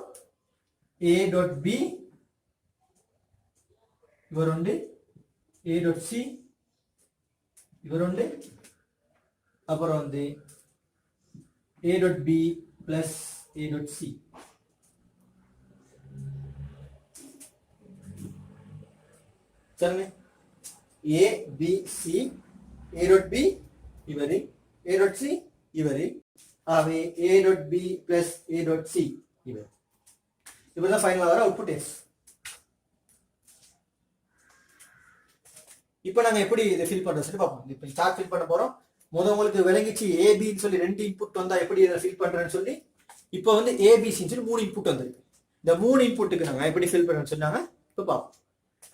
ஏ டாட் பி, இவர் உண்டு, ஏ டாட் சி இவர் உண்டு, அப்புறம் வந்து A dot B plus A dot C. சரிங்க, A B C, A dot B இவரு, ஏ டாட் சி இவரு, ஆகவே A dot B plus A dot C இவர். இப்பதான் ஃபைனலா வர அவுட்புட் எஸ். இப்போ நாங்க எப்படி இதை ஃபில் பண்றோம் சொல்லி பார்ப்போம். இப்போ சார்ட் ஃபில் பண்ண போறோம். உங்களுக்கு விளங்கிச்சு ஏபின்னு சொல்லி 2 இன்புட் வந்தா எப்படி இதை ஃபில் பண்றேன்னு சொல்லி. இப்போ வந்து ஏபிசின்னு சொல்லி 3 இன்புட் வந்திருக்கு. இந்த 3 இன்புட்டுக்கு நாங்க எப்படி ஃபில் பண்றோம்னு சொன்னாங்க. இப்போ பார்ப்போம்.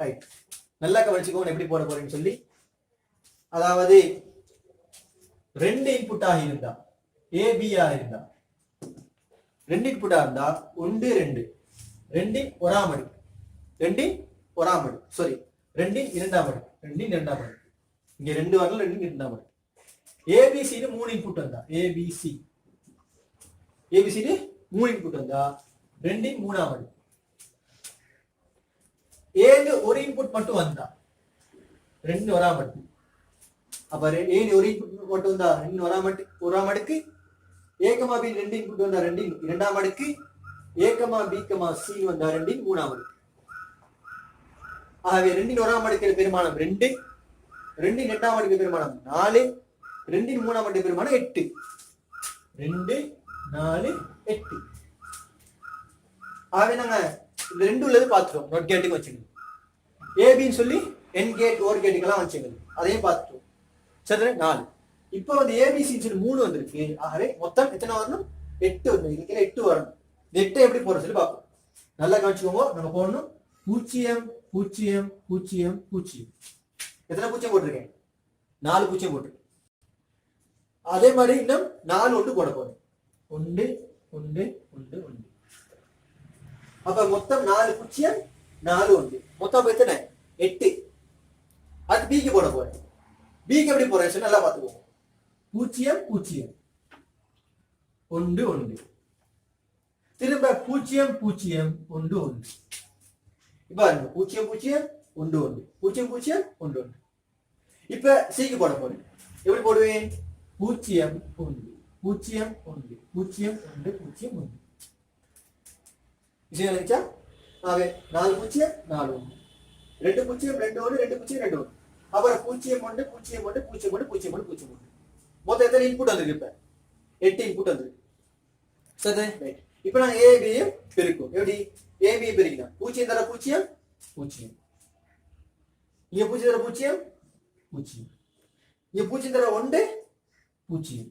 ரைட், நல்லா கவனிச்சுக்கோங்க எப்படி போட போறேன்னு சொல்லி. அதாவது 2 இன்புட்டாக இருந்தா, ஏபியா இருந்தா 2 இன்புட்டா இருந்தா 1 2, 2 ஒராம் அடுக்கு, 2 ஒராம் அடுக்கு, சாரி 2 இரண்டாம் அடுக்கு, 2 இரண்டாம் அடுக்கு, இங்க 2 வரல, 2 இரண்டாம் அடுக்கு. ஏபிசி 3 இன்புட் வந்தா, ஏபிசி ஏபிசி 3 இன்புட் வந்தா 2 மூணாம் அடுக்கு. ஏழு ஒரு இன்புட் மட்டும் வந்தா 2 ஒராம் அடுக்கு. அப்ப 7 ஒரு இன்புட் மட்டும் வந்தா 2 ஒராம் அடுக்கு. ஏ கமா பி 2 இன்புட் வந்தா 2 இரண்டாம் அடுக்கு. ஏ கமா பி கமா சி வந்தா 2 மூணாம் அடுக்கு. ஆகவே 2 ஒராம் அடுக்கு பெருமானம் 2, 2 இரண்டாம் அடுக்கு பெருமானம் 4, 2 மூணாம் அடுக்கு பெருமானம் 8. 2 4 8. ஆகவே நாங்க இந்த 2 உள்ளது பார்த்துட்டோம். நோட் கேட்டுக்கு வச்சுக்கணும். ஏபின்னு சொல்லி என் கேட் ஓர் கேட்டுக்கெல்லாம் வச்சுக்கணும். அதையும் பார்த்துட்டோம். சரி, 4. இப்போ வந்து ஏபிசின்னு சொல்லி 3 வந்திருக்கு. ஆகவே மொத்தம் எத்தனை வரணும், 8 வந்து இதுக்கு 8 வரணும். இந்த 8 எப்படி போற சொல்லி பார்ப்போம். நல்லா கவனிச்சுக்கோங்க. நம்ம போடணும் 0 0 0 0. எத்தனை 0 போட்டிருக்கேன், 4 0 போட்டிருக்கேன். அதே மாதிரி இன்னும் 4 ஒன்று போட போறேன். 1 1 1 1. அப்ப மொத்தம் 4 0 4 1. மொத்தம் எத்தனை 8. அது பிக்கு போட போறேன். பிக்கு எப்படி போறேன் நல்லா பாத்துக்கோங்க. 0 0 1 1. திரும்ப 0 0 1 1. இப்ப 0 0 1 1 0 0 1 1. இப்ப சிக்கு போட போறேன். எப்படி போடுவேன், 0 1 0 1 0 1 0 1. விஷயம் நினைச்சா ஆகவே 4 0 4 1, 2 0 2 1 2 0 2 1. அப்புறம் 0 1 0 1 0 1 0 1 0 1 மொத்தம் எத்தனை இன்புட் வந்திருக்கு இப்ப 8 இன்புட் வந்திருக்கு சரி ரைட் இப்போ நான் a b யும் பெருக்கும் எப்படி a b பெருக்கினா 0 தர 0 0 இங்க 0 தர 0 0 இங்க 0 தர 1 0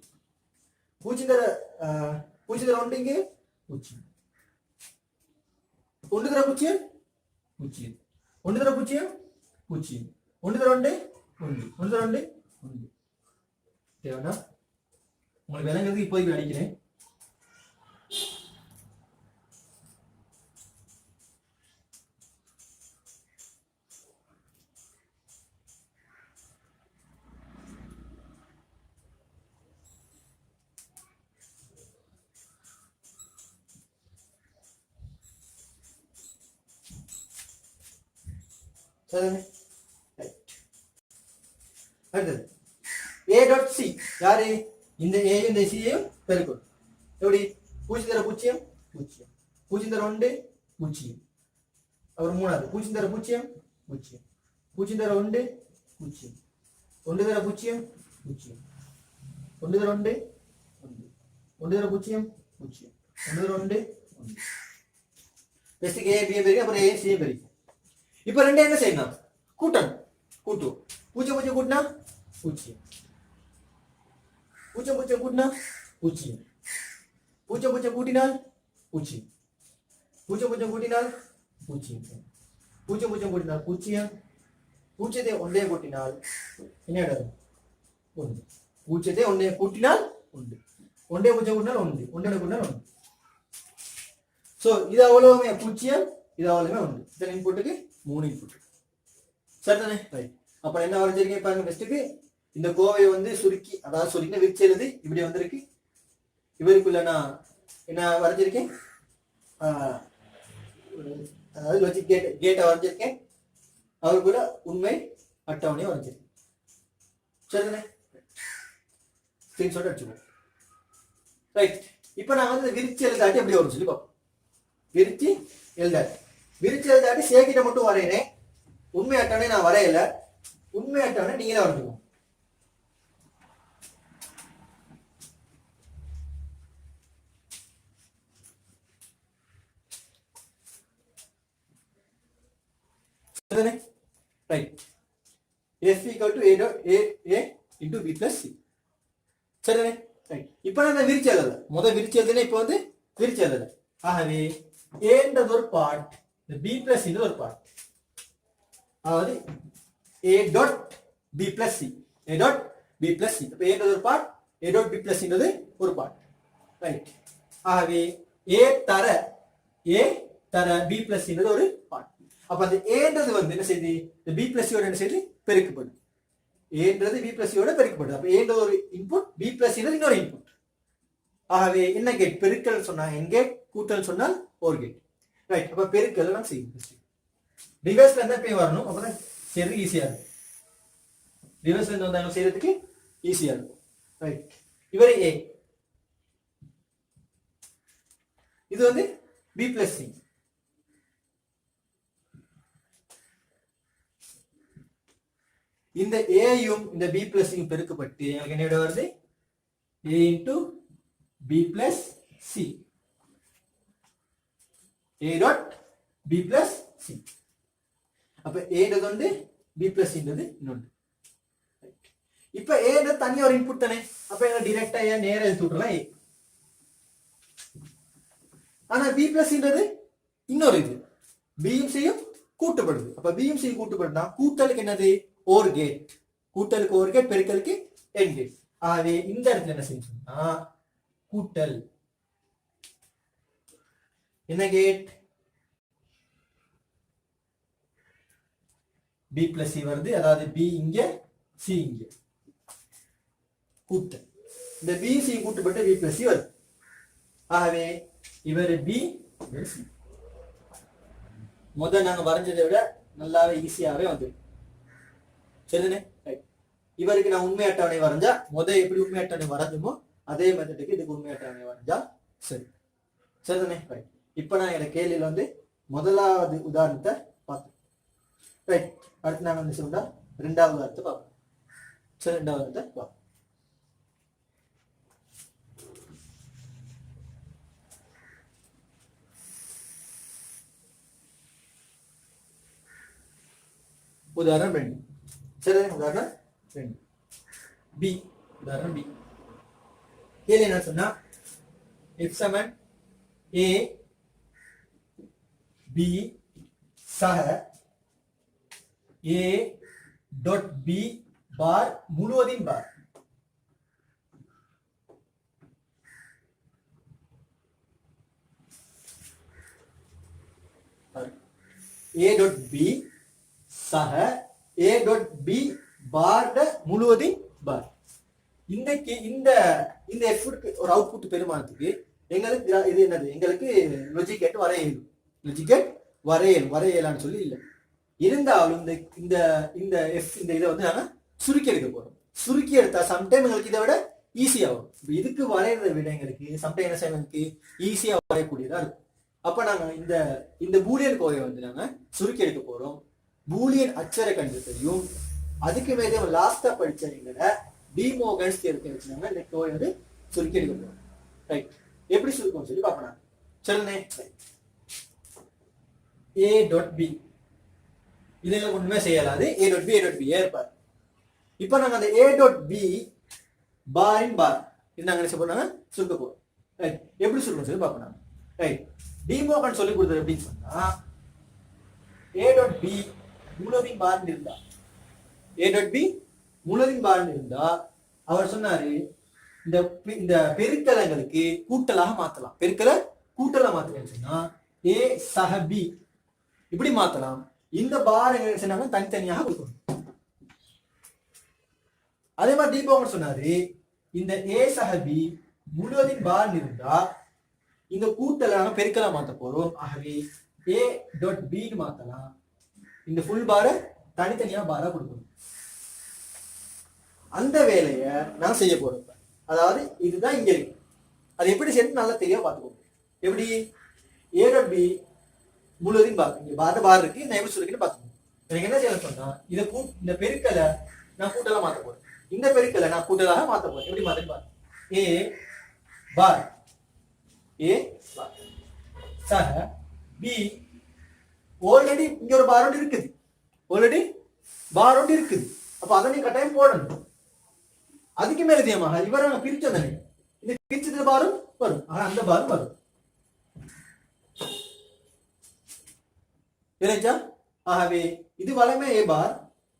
0 தர 1 இங்க 0 1 தர 0 0 1 தர 0 0 1 தர 2 1 1 தர 2 1 தேவனா உங்களுக்கு விளங்குறதுக்கு இப்போதைக்கு அடிக்கிறேன் சரி ரைட் அடுத்தது a டாட் c யாரு இந்த a இந்த c யும் பெருக்கும் எப்படி 0 தர 0 0 0 தர 2 0 அப்புறம் மூணாவது 0 தர 0 0 0 தர 1 0 1 தர 0 0 1 தர 2 1 தர 0 0 1 தர 2 1 பேசிக் a b பெருக்கும் அப்புறம் a c பெருக்கும் இப்போ ரெண்டு என்ன செய்யணும் கூட்டணும் கூட்டு 0 0 கூட்டினா 0 0 0 கூட்டினா 0 0 0 கூட்டினால் 0 0 0 கூட்டினால் 0 0 0 கூட்டினால் 0 பூஜ்ஜியத்தை ஒன்றே கூட்டினால் என்ன ஆகும் 1 பூஜ்ஜியத்தை ஒன்றே கூட்டினால் 1 ஒன்றே பூஜ்ஜியம் கூட்டினால் 1 ஒன்றே கூட்டினால் 1 சோ இது அவ்வளவுமே பூஜ்ஜியம் இது அவ்வளவுமே 1 இதன் இன்புட்டுக்கு 3 இன்புட் சரிதானே ரைட் அப்ப என்ன வரைஞ்சிருக்கீங்க பாருங்க ஃபர்ஸ்ட்க்கு இந்த கோவை வந்து சுருக்கி அதாவது சுருக்கின விரிச்சு எழுதி இப்படி வந்திருக்கு இவருக்குள்ள நான் என்ன வரைஞ்சிருக்கேன் அதாவது லாஜிக் கேட்டை வரைஞ்சிருக்கேன் அவருக்குள்ள உண்மை அட்டவணையை வரைஞ்சிருக்கேன் சரிதானே ஸ்கிரீன்ஷாட் அடிச்சுக்கோ ரைட் இப்போ நான் வந்து விரிச்சு எழுதாட்டி எப்படி வரும் சொல்லி பார்ப்போம் விரிச்சு எழுதாட்டி விரிச்சு எழுதாட்டி சேகிட்ட மட்டும் வரையினேன் உண்மை அட்டவணை நான் வரையல உண்மை அட்டவணை நீங்களே வரைஞ்சுக்கோங்க right f equal to a into b plus c சரிதானே ரைட் இப்போ நான் விரிச்சு எழுதல முதல் விரிச்சு எழுதுனே இப்போ வந்து விரிச்சு எழுதல ஆகவே a ன்றது ஒரு பார்ட் இந்த b plus c ஒரு பார்ட் அதாவது a dot b plus c a dot b plus c அப்ப a ன்றது ஒரு part a dot b plus c ன்றது ஒரு பார்ட் ரைட் ஆகவே a தர b plus c ன்றது ஒரு பார்ட் அப்ப அந்த a ன்றது வந்து என்ன செய்யுது இந்த b plus c யோட என்ன செய்யுது பெருக்கப்படுது a ன்றது b plus c யோட பெருக்கப்படுது அப்ப a ன்றது ஒரு இன்புட் b plus c ன்றது இன்னொரு இன்புட் ஆகவே என்ன கேட் பெருக்கல் சொன்னா என் கேட் கூட்டல் சொன்னால் ஓர் கேட் ரைட் அப்ப பெருக்கல் நான் செய்யணும் ரிவர்ஸ்ல இருந்தா போய் வரணும் அப்பதான் சரி ஈஸியா இருக்கும் ரிவர்ஸ்ல இருந்து வந்தாங்க செய்யறதுக்கு ஈஸியா இருக்கும் ரைட் இவரு a இது வந்து b plus c இந்த a யும் இந்த b plus c பெருக்கப்பட்டு எனக்கு என்ன வருது a into b plus c a dot b plus c அப்ப a ன்றது வந்து b plus c ன்றது இன்னொன்று இப்ப a ன்றது தனியா ஒரு இன்புட் தானே அப்ப என்ன டைரக்டா நேரா எழுதி விட்டுறலாம் a ஆனா b plus c ன்றது இன்னொரு இது b யும் c யும் கூட்டப்படுது அப்ப b யும் c யும் கூட்டப்படுனா கூட்டலுக்கு என்னது ஓர் கேட் கூட்டலுக்கு ஓர் கேட் பெருக்கலுக்கு எண்ட் கேட் ஆகவே இந்த இடத்துல என்ன செஞ்சோம்னா கூட்டல் என்ன கேட் b plus c வருது அதாவது b இங்க c இங்க கூட்டல் இந்த b c கூட்டப்பட்டு b plus c வருது ஆகவே இவர் b இவர் c முதல்ல நாங்க வரைஞ்சதை விட நல்லாவே ஈஸியாவே வந்து சரிதானே ரைட் இவருக்கு நான் உண்மை அட்டவணை வரைஞ்சா முதல் எப்படி உண்மை அட்டவணை வரைஞ்சுமோ அதே மெத்தடுக்கு இதுக்கு உண்மை அட்டவணை வரைஞ்சா சரி சரிதானே ரைட் இப்போ நான் என்னோட கேள்வியில் வந்து முதலாவது உதாரணத்தை பார்த்தேன் ரைட் அடுத்து நாங்கள் வந்து சொல்றா ரெண்டாவது உதாரணத்தை பார்ப்போம். சரி, ரெண்டாவது உதாரணத்தை பார்ப்போம். உதாரணம் 2. சரி, உதாரணம் 2 பி. உதாரணம் பி. கேள்வி என்ன சொன்னா f7 a b சக a டாட் b பார் முழுவதின் பார். a டாட் b சக a டாட் b பார் முழுவதின் பார். இன்றைக்கு இந்த இந்த எஃபுட்க்கு ஒரு அவுட்புட் பெருமானத்துக்கு எங்களுக்கு இது என்னது, எங்களுக்கு லொஜிகேட் வரையலும், லொஜிகேட் வரையலான்னு சொல்லி இல்லை. இருந்தாலும் இந்த இந்த இந்த எஃப் இந்த இதை வந்து நாங்கள் சுருக்கி எடுக்க போறோம். சுருக்கி எடுத்தா சம்டைம் எங்களுக்கு இதை விட ஈஸியாகும். இதுக்கு வரைகிறத விட எங்களுக்கு சம்டைம் என்ன எங்களுக்கு ஈஸியா வரையக்கூடியதா இருக்கும். அப்ப நாங்க இந்த இந்த பூலியன் கோவையை வந்து நாங்க சுருக்கி எடுக்க போறோம். பூலியன் அச்சர கண்டுபிடியும் அதுக்கு மேலே லாஸ்டா படிச்ச எங்களை டிமோகன்ஸ் தேர்வு வச்சுனாங்க. இந்த கோவை வந்து சுருக்கி எடுக்க போறோம். ரைட், எப்படி சுருக்கம் சொல்லி பார்ப்போம். சொல்லுங்க, a டாட் b இதுல ஒண்ணுமே செய்யலாது. a டாட் b இருப்பார். இப்போ நாங்க அந்த a டாட் b பாரின் பார் இது நாங்க என்ன செய்ய போறோம், சுருக்க போறோம். ரைட், எப்படி சுருக்கம் சொல்லி பார்ப்போம். ரைட், டிமோகன் சொல்லி கொடுத்தது எப்படின்னு சொன்னா a டாட் b முழுவதின் பார்னு இருந்தா, a டாட் b முழுவதின் பார்னு இருந்தா அவர் சொன்னாரு இந்த இந்த பெருக்கலங்களுக்கு கூட்டலாக மாத்தலாம். பெருக்கலை கூட்டலா மாத்தலாம் சொன்னா a சக b இப்படி மாத்தலாம். இந்த பார் என்ன சொன்னாங்க தனித்தனியாக கொடுக்கணும். அதே மாதிரி தீபம் சொன்னாரு இந்த a சக b முழுவதின் பார் இருந்தா இந்த கூட்டலாக பெருக்கலா மாத்த போறோம். ஆகவே a டாட் b மாத்தலாம். இந்த ஃபுல் பாரை தனித்தனியா பாரா கொடுக்கணும். அந்த வேலையை நான் செய்ய போறேன். அதாவது இதுதான் இங்க இருக்கு. அது எப்படி செய்யணும் நல்லா தெளிவா பார்த்துக்கோங்க. எப்படி a டாட் b முழுவதின் பார், இங்க பார் இருக்கு, நான் எப்படி சொல்லிக்கிட்டு பார்த்துக்கோங்க. எனக்கு என்ன செய்யணும் சொன்னா இந்த பெருக்கலை நான் கூட்டலா மாத்த போறேன். இந்த பெருக்கலை நான் கூட்டலாக மாத்த போறேன். எப்படி மாத்த பார் a பார் சக b ஆல்ரெடி இங்க ஒரு பார் ஒன்று இருக்குது. ஆல்ரெடி பார் ஒன்று இருக்குது. அப்ப அதை நீ கட்டாயம் போடணும். அதுக்கு மேல தியமாக இவரை நான் பிரிச்சதனே இந்த பிரிச்சதுல பாரும் வரும். ஆனா அந்த பாரும் வரும். தெரிஞ்சா? ஆகவே இது வளமே a பார்,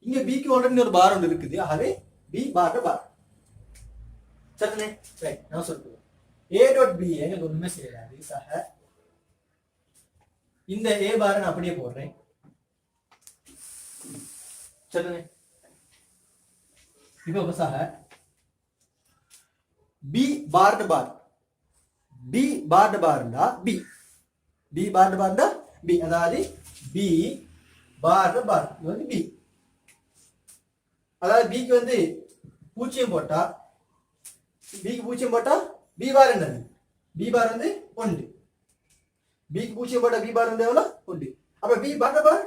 இங்க b க்கு ஆல்ரெடி ஒரு பார் ஒன்று இருக்குது. ஆகவே b பார் பார். சரிதானே? ரைட், நான் சொல்றேன் a டாட் b எனக்கு ஒண்ணுமே செய்யலாது. சக இந்த a பாரை நான் அப்படியே போடுறேன். சரிதானே? இப்போ சக b பார் பார் b பார் பார்ண்டா b பார் பார்ண்டா b அதாவது b பார் பார் இது வந்து b. அதாவது b க்கு வந்து பூஜ்ஜியம் போட்டா b க்கு பூஜ்ஜியம் போட்டா b பார் என்னது, b பார் வந்து 1. b க்கு பூஜ்ஜியம் போட்டா b பார் வந்து எவ்வளவு 1. அப்ப b பார் பார்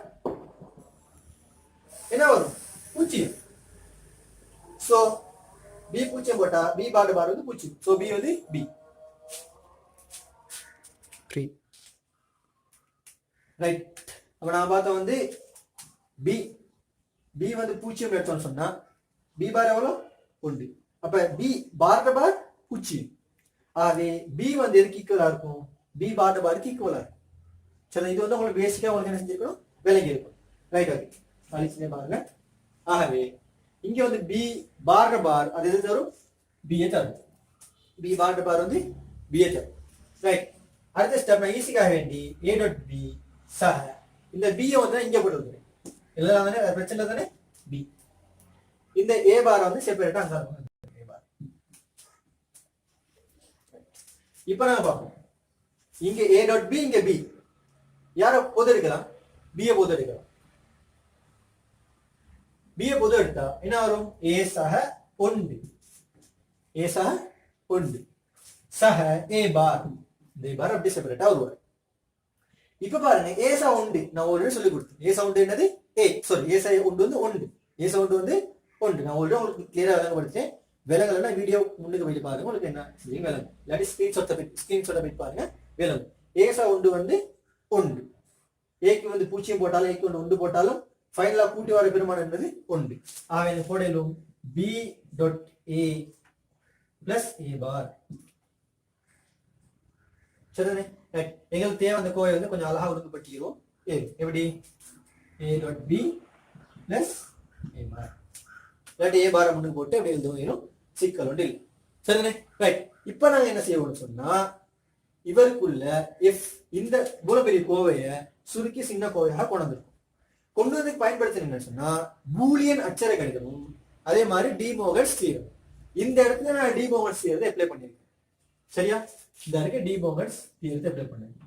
என்ன வரும், பூஜ்ஜியம். சோ b பூஜ்ஜியம் போட்டா b பார் பார் வந்து பூஜ்ஜியம். சோ b வந்து b. 3 ரைட். அப்ப நான் பார்த்தா வந்து b வந்து பூஜ்ஜியம் எடுத்தோம்னு சொன்னா b பார் எவ்வளவு 1. அப்ப b பார் பார் பூஜ்ஜியம். ஆகவே b வந்து எதுக்கு ஈக்குவலா இருக்கும், b பார் பாருக்கு ஈக்குவலா இருக்கும். சரி, இது வந்து உங்களுக்கு பேசிக்கா உங்களுக்கு என்ன செஞ்சிருக்கணும், விளங்கி இருக்கும். ரைட், ஓகே, அழிச்சுனே பாருங்க. ஆகவே இங்க வந்து b பார் பார் அது எது தரும், b தரும். b பார் பார் வந்து b தரும். ரைட், அடுத்த ஸ்டெப் நான் ஈஸிக்காக வேண்டி a டாட் b சக இந்த b வந்து இங்க போட்டு வந்துறேன். இதெல்லாம் தானே பிரச்சனை தானே. b இந்த a பார் வந்து செப்பரேட்டா அங்க இருக்கும். a பார் இப்போ நாம பார்ப்போம். இங்க a டாட் b இங்க b யார பொது எடுக்கலாம், b ஐ பொது எடுக்கலாம். b ஐ பொது எடுத்தா என்ன வரும், a சக 1 a சக 1 சக a பார் இந்த பார் அப்படியே செப்பரேட்டா வருவார். இப்ப பாருங்க a சக 1 நான் ஒரு சொல்லி கொடுத்தேன். a சக 1 என்னது a சாரி a சக 1 வந்து 1. ஏ சவுண்ட் வந்து ஒன்று. நான் ஆல்ரெடி உங்களுக்கு கிளியரா விளங்கப்படுத்தேன். விலங்கலைன்னா வீடியோ முன்னுக்கு போயிட்டு பாருங்க, உங்களுக்கு என்ன செய்யும் விளங்கும். இல்லாட்டி ஸ்கிரீன்ஷாட்டை போயிட்டு பாருங்க விளங்கும். ஏ சவுண்ட் வந்து ஒன்று. ஏக்கு வந்து பூச்சியம் போட்டாலும் ஏக்கு வந்து ஒன்று போட்டாலும் ஃபைனலா கூட்டி வர பெருமானம் என்பது ஒன்று. ஆக போடலும் B dot A plus A பார். சரிதானே? எங்களுக்கு தேவை அந்த கோவை வந்து கொஞ்சம் அழகா ஒழுங்குபடுத்திக்கிறோம். எப்படி ஏ டாட் பி பிளஸ் ஏ பார், இல்லாட்டி ஏ பாரை முன்னுக்கு போட்டு அப்படி எழுதுவோம். சிக்கல் ஒன்று இல்லை. சரிதானே? ரைட். இப்ப நாங்க என்ன செய்வோம்னு சொன்னா, இவருக்குள்ள எஃப் இந்த மூலப்பெரிய கோவையை சுருக்கி சின்ன கோவையாக கொண்டு வந்து பயன்படுத்தினீங்கன்னு சொன்னா பூலியன் அச்சர கணிதமும் அதே மாதிரி டி மோகன்ஸ் தியரம். இந்த இடத்துல நான் டி மோகன்ஸ் தியரத்தை அப்ளை பண்ணிருக்கேன். சரியா? இந்த இடத்துல டி மோகன்ஸ் தியரத்தை அப்ளை பண்ணிருக்கேன்.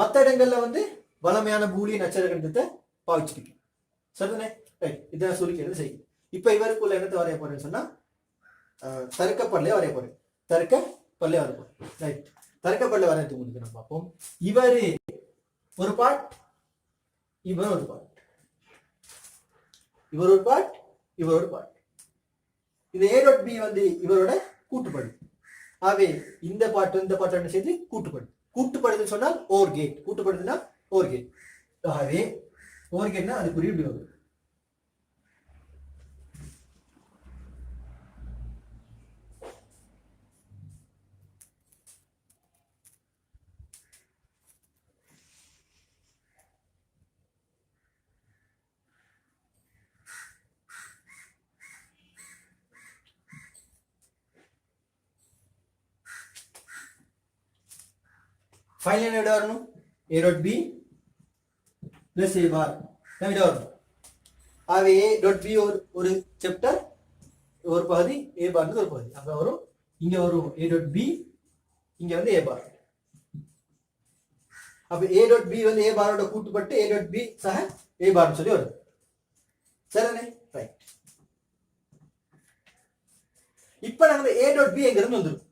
மற்ற இடங்கள்ல வந்து வளமையான பூலியன் அச்சர கணிதத்தை பாவிச்சிருக்கேன். சரிதானே? ரைட். இதான் சுருக்கிறது செய்யும். இப்ப இவருக்குள்ள என்னத்தை வரைய போறேன்னு சொன்னா தருக்கப்படலையே வரைய போறேன். தருக்கப்படலையே வரைய போறேன். ரைட். தருக்கப்படலை வரையறதுக்கு முன்னாடி நம்ம பார்ப்போம். இவரு ஒரு பார்ட், இவர் ஒரு பார்ட், இவர் ஒரு பார்ட், இவர் ஒரு பார்ட். இந்த ஏ டாட் பி வந்து இவரோட கூட்டுப்படு. ஆகவே இந்த பாட்டு இந்த பாட்டு என்ன செய்து கூட்டுப்படு. கூட்டுப்படுதுன்னு சொன்னால் ஓர் கேட். கூட்டுப்படுதுன்னா ஓர் கேட். ஆகவே ஓர் கேட்னா அது குறிப்பிட்டு வரும். ஃபைனல் என்ன வரணும்? ஏ டாட் பி பிளஸ் ஏ பார் வரணும். ஆகவே ஏ டாட் பி ஒரு சாப்டர் ஒரு பகுதி, ஏ பார் ஒரு பகுதி. அங்க வரும், இங்க வரும் ஏ டாட் பி, இங்க வந்து ஏ பார். அப்ப ஏ டாட் பி வந்து ஏ பாரோட கூட்டுப்பட்டு ஏ டாட் பி சக ஏ பார் சொல்லி வருது. சரிதானே? ரைட். இப்ப நாங்க ஏ டாட் பி எங்கிறது வந்துடும்.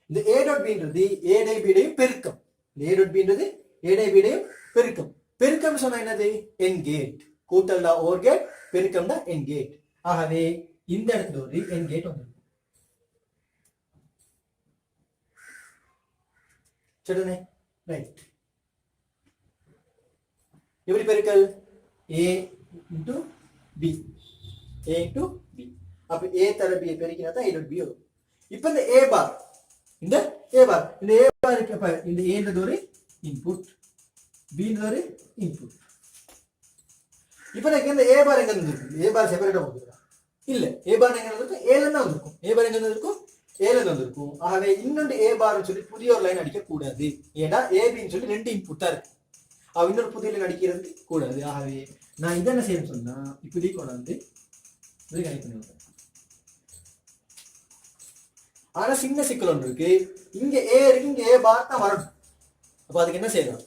இந்த ஏ டாட் பின்றது ஏடை பிடையும் பெருக்கம். ஏ டாட் பின்றது ஏடை பிடையும் பெருக்கம். பெருக்கம் சொன்னா என்னது? என் கேட். கூட்டல் தான் ஓர் கேட், பெருக்கம் தான் என் கேட். ஆகவே இந்த இடத்துல ஒரு என் கேட் வந்துடும். சரிதானே? ரைட். எப்படி பெருக்கல்? ஏ இன்டு பி, ஏ இன்டு பி. அப்ப ஏ தர பி பெருக்கினா தான் ஏ டாட் பி வரும். இப்ப இந்த ஏ பார், இந்த ஏ பார், இந்த ஏ பார் இருக்கப்ப இந்த ஏன்றது ஒரு இன்புட், பின்றது ஒரு இன்புட். இப்ப எனக்கு இந்த ஏ பார் எங்க இருக்கு? ஏ பார் செப்பரேட்டா வந்துருக்கா? இல்ல, ஏ பார் எங்க வந்திருக்கும்? ஏல இருந்து வந்திருக்கும். ஏ பார் எங்க வந்திருக்கும்? ஏல இருந்து வந்திருக்கும். ஆகவே இன்னொன்று ஏ பார் சொல்லி புதிய ஒரு லைன் அடிக்க கூடாது. ஏன்னா ஏபின்னு சொல்லி ரெண்டு இன்புட்டா இருக்கு. இன்னொரு புதிய லைன் அடிக்கிறது கூடாது. ஆகவே நான் இதை என்ன செய்யணும்னு சொன்னா இப்படி கொண்டாந்து இப்படி கனெக்ட் பண்ணி விடுறேன். ஆனா சின்ன சிக்கல் ஒன்று இருக்கு. இங்க ஏ இருக்கு, இங்க ஏ பார் தான் வரணும். அப்ப அதுக்கு என்ன செய்யலாம்?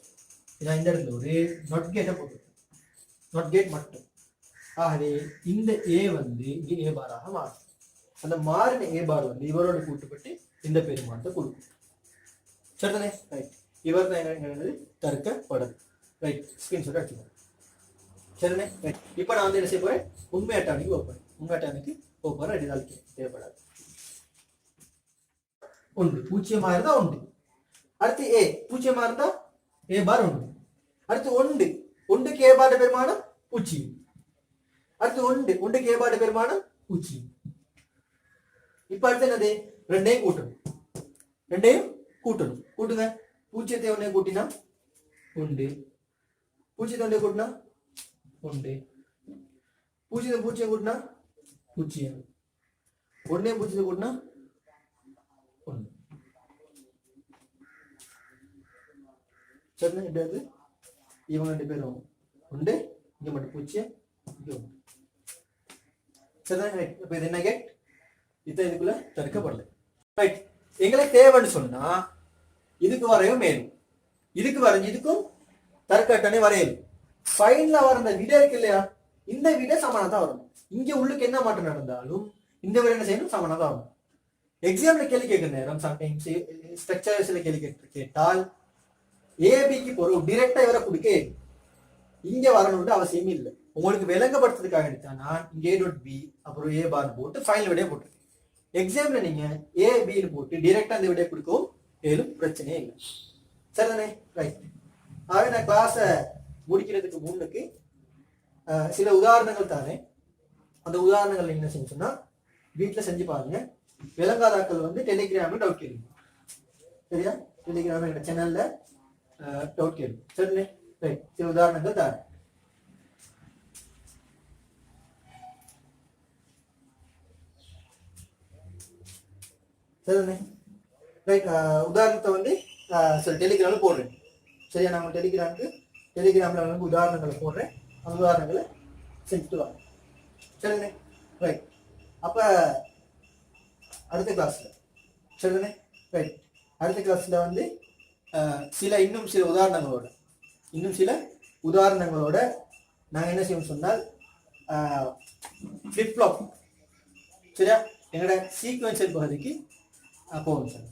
நான் இந்த இடத்துல ஒரு நாட் கேட்டை போட்டு, நாட் கேட் மட்டும். ஆகவே இந்த ஏ வந்து இங்க ஏ பாராக மாறும். அந்த மாறின ஏ பார் வந்து இவரோட கூட்டுப்பட்டு இந்த பெருமானத்தை கொடுக்கும். சரிதானே? ரைட். இவர் தான் என்னது தருக்கப்படுது. ரைட். ஸ்கிரீன்ஷாட் அடிச்சுக்கோங்க. சரிதானே? ரைட். இப்ப நான் வந்து என்ன செய்ய போறேன்? உண்மை அட்டாணிக்கு வைப்பேன். உண்மை அட்டாணிக்கு போறேன். ரெண்டு நாளைக்கு தேவைப்படாது. ஒன்று பூஜ்ஜியமா இருந்தா ஒன்று. அடுத்து ஏ பூஜ்ஜியமா இருந்தா ஏ பார் ஒன்று. அடுத்து ஒன்று, ஒன்றுக்கு ஏ பார் பெருமானம் பூஜ்ஜியம். அடுத்து ஒன்றுக்கு ஏ பார் பெருமானம் பூஜ்ஜியம். இப்ப அடுத்து என்னது? ரெண்டையும் கூட்டணும். ரெண்டையும் கூட்டணும். கூட்டுங்க. பூஜ்ஜியத்தை ஒன்னே கூட்டினா ஒன்று, பூஜ்ஜியத்தை ஒன்றே கூட்டினா ஒன்று, பூஜ்ஜியம் பூஜ்ஜியம் கூட்டினா பூஜ்ஜியம், ஒன்னே பூஜ்ஜியத்தை கூட்டினா ஒன்று. சரிண்ணா? இப்படி இவங்க ரெண்டு பேரும் உண்டு, இங்க மட்டும் பூஜ்ஜியம், இங்க ஒன்று. சரிண்ணா? ரைட். இப்ப இது என்ன கேட்? இதுக்குள்ள தடுக்கப்படல. ரைட். எங்களுக்கு தேவைன்னு சொன்னா இதுக்கு வரையும் மேலும், இதுக்கு வரைஞ்சு இதுக்கும் தற்கட்டணை வரையலும். ஃபைனலா வர இந்த விட இருக்கு இல்லையா, இந்த விட சமனா தான் வரணும். இங்க உள்ளுக்கு என்ன மாற்றம் நடந்தாலும் இந்த விட என்ன செய்யணும்? சமனா தான் வரணும். எக்ஸாம்ல கேள்வி கேட்கிற நேரம் சம்டைம்ஸ் ஸ்ட்ரக்சர் சில கேள்வி கேட்டால் ஏபிக்கு போறோம் டைரக்டா இவரை கொடுக்க இங்க வரணும்னு அவசியம் இல்லை. உங்களுக்கு விளங்கப்படுத்துறதுக்காக எடுத்தா நான் இங்க ஏ டாட் பி அப்புறம் ஏ பார் போட்டு ஃபைனல் விடையை போட்டு எக்ஸாம்ல நீங்க ஏ பின்னு போட்டு டைரக்டா அந்த விடையை கொடுக்கவும் ஏதும் பிரச்சனையே இல்லை. சரிதானே? ரைட். ஆகவே நான் கிளாஸை முடிக்கிறதுக்கு முன்னுக்கு சில உதாரணங்கள் தானே. அந்த உதாரணங்கள் என்ன செஞ்சோம்னா வீட்டில் செஞ்சு பாருங்க. விளங்காதாக்கள் வந்து டெலிகிராம்ல டவுட் கேளுங்க. சரியா? டெலிகிராம் எங்க சேனல்ல டவுட் கேளுங்க. சரிண்ணே? ரைட். சில உதாரணங்கள் தானே. சரிண்ணே? ரைட். உதாரணத்தை வந்து சரி டெலிகிராம்ல போடுறேன். சரியா? நான் டெலிகிராம்ல வந்து உதாரணங்களை போடுறேன். அந்த உதாரணங்களை செஞ்சுட்டு வாங்க. சரிண்ணே? ரைட். அப்ப அடுத்த கிளாஸ்ல சரிதானே? ரைட். அடுத்த கிளாஸ்ல வந்து இன்னும் சில உதாரணங்களோட நாங்கள் என்ன செய்வோம் சொன்னால் ஃபிளிப் ஃப்ளாப் சரியா எங்களோட சீக்வென்ஷியல் பகுதிக்கு போவோம் சார்.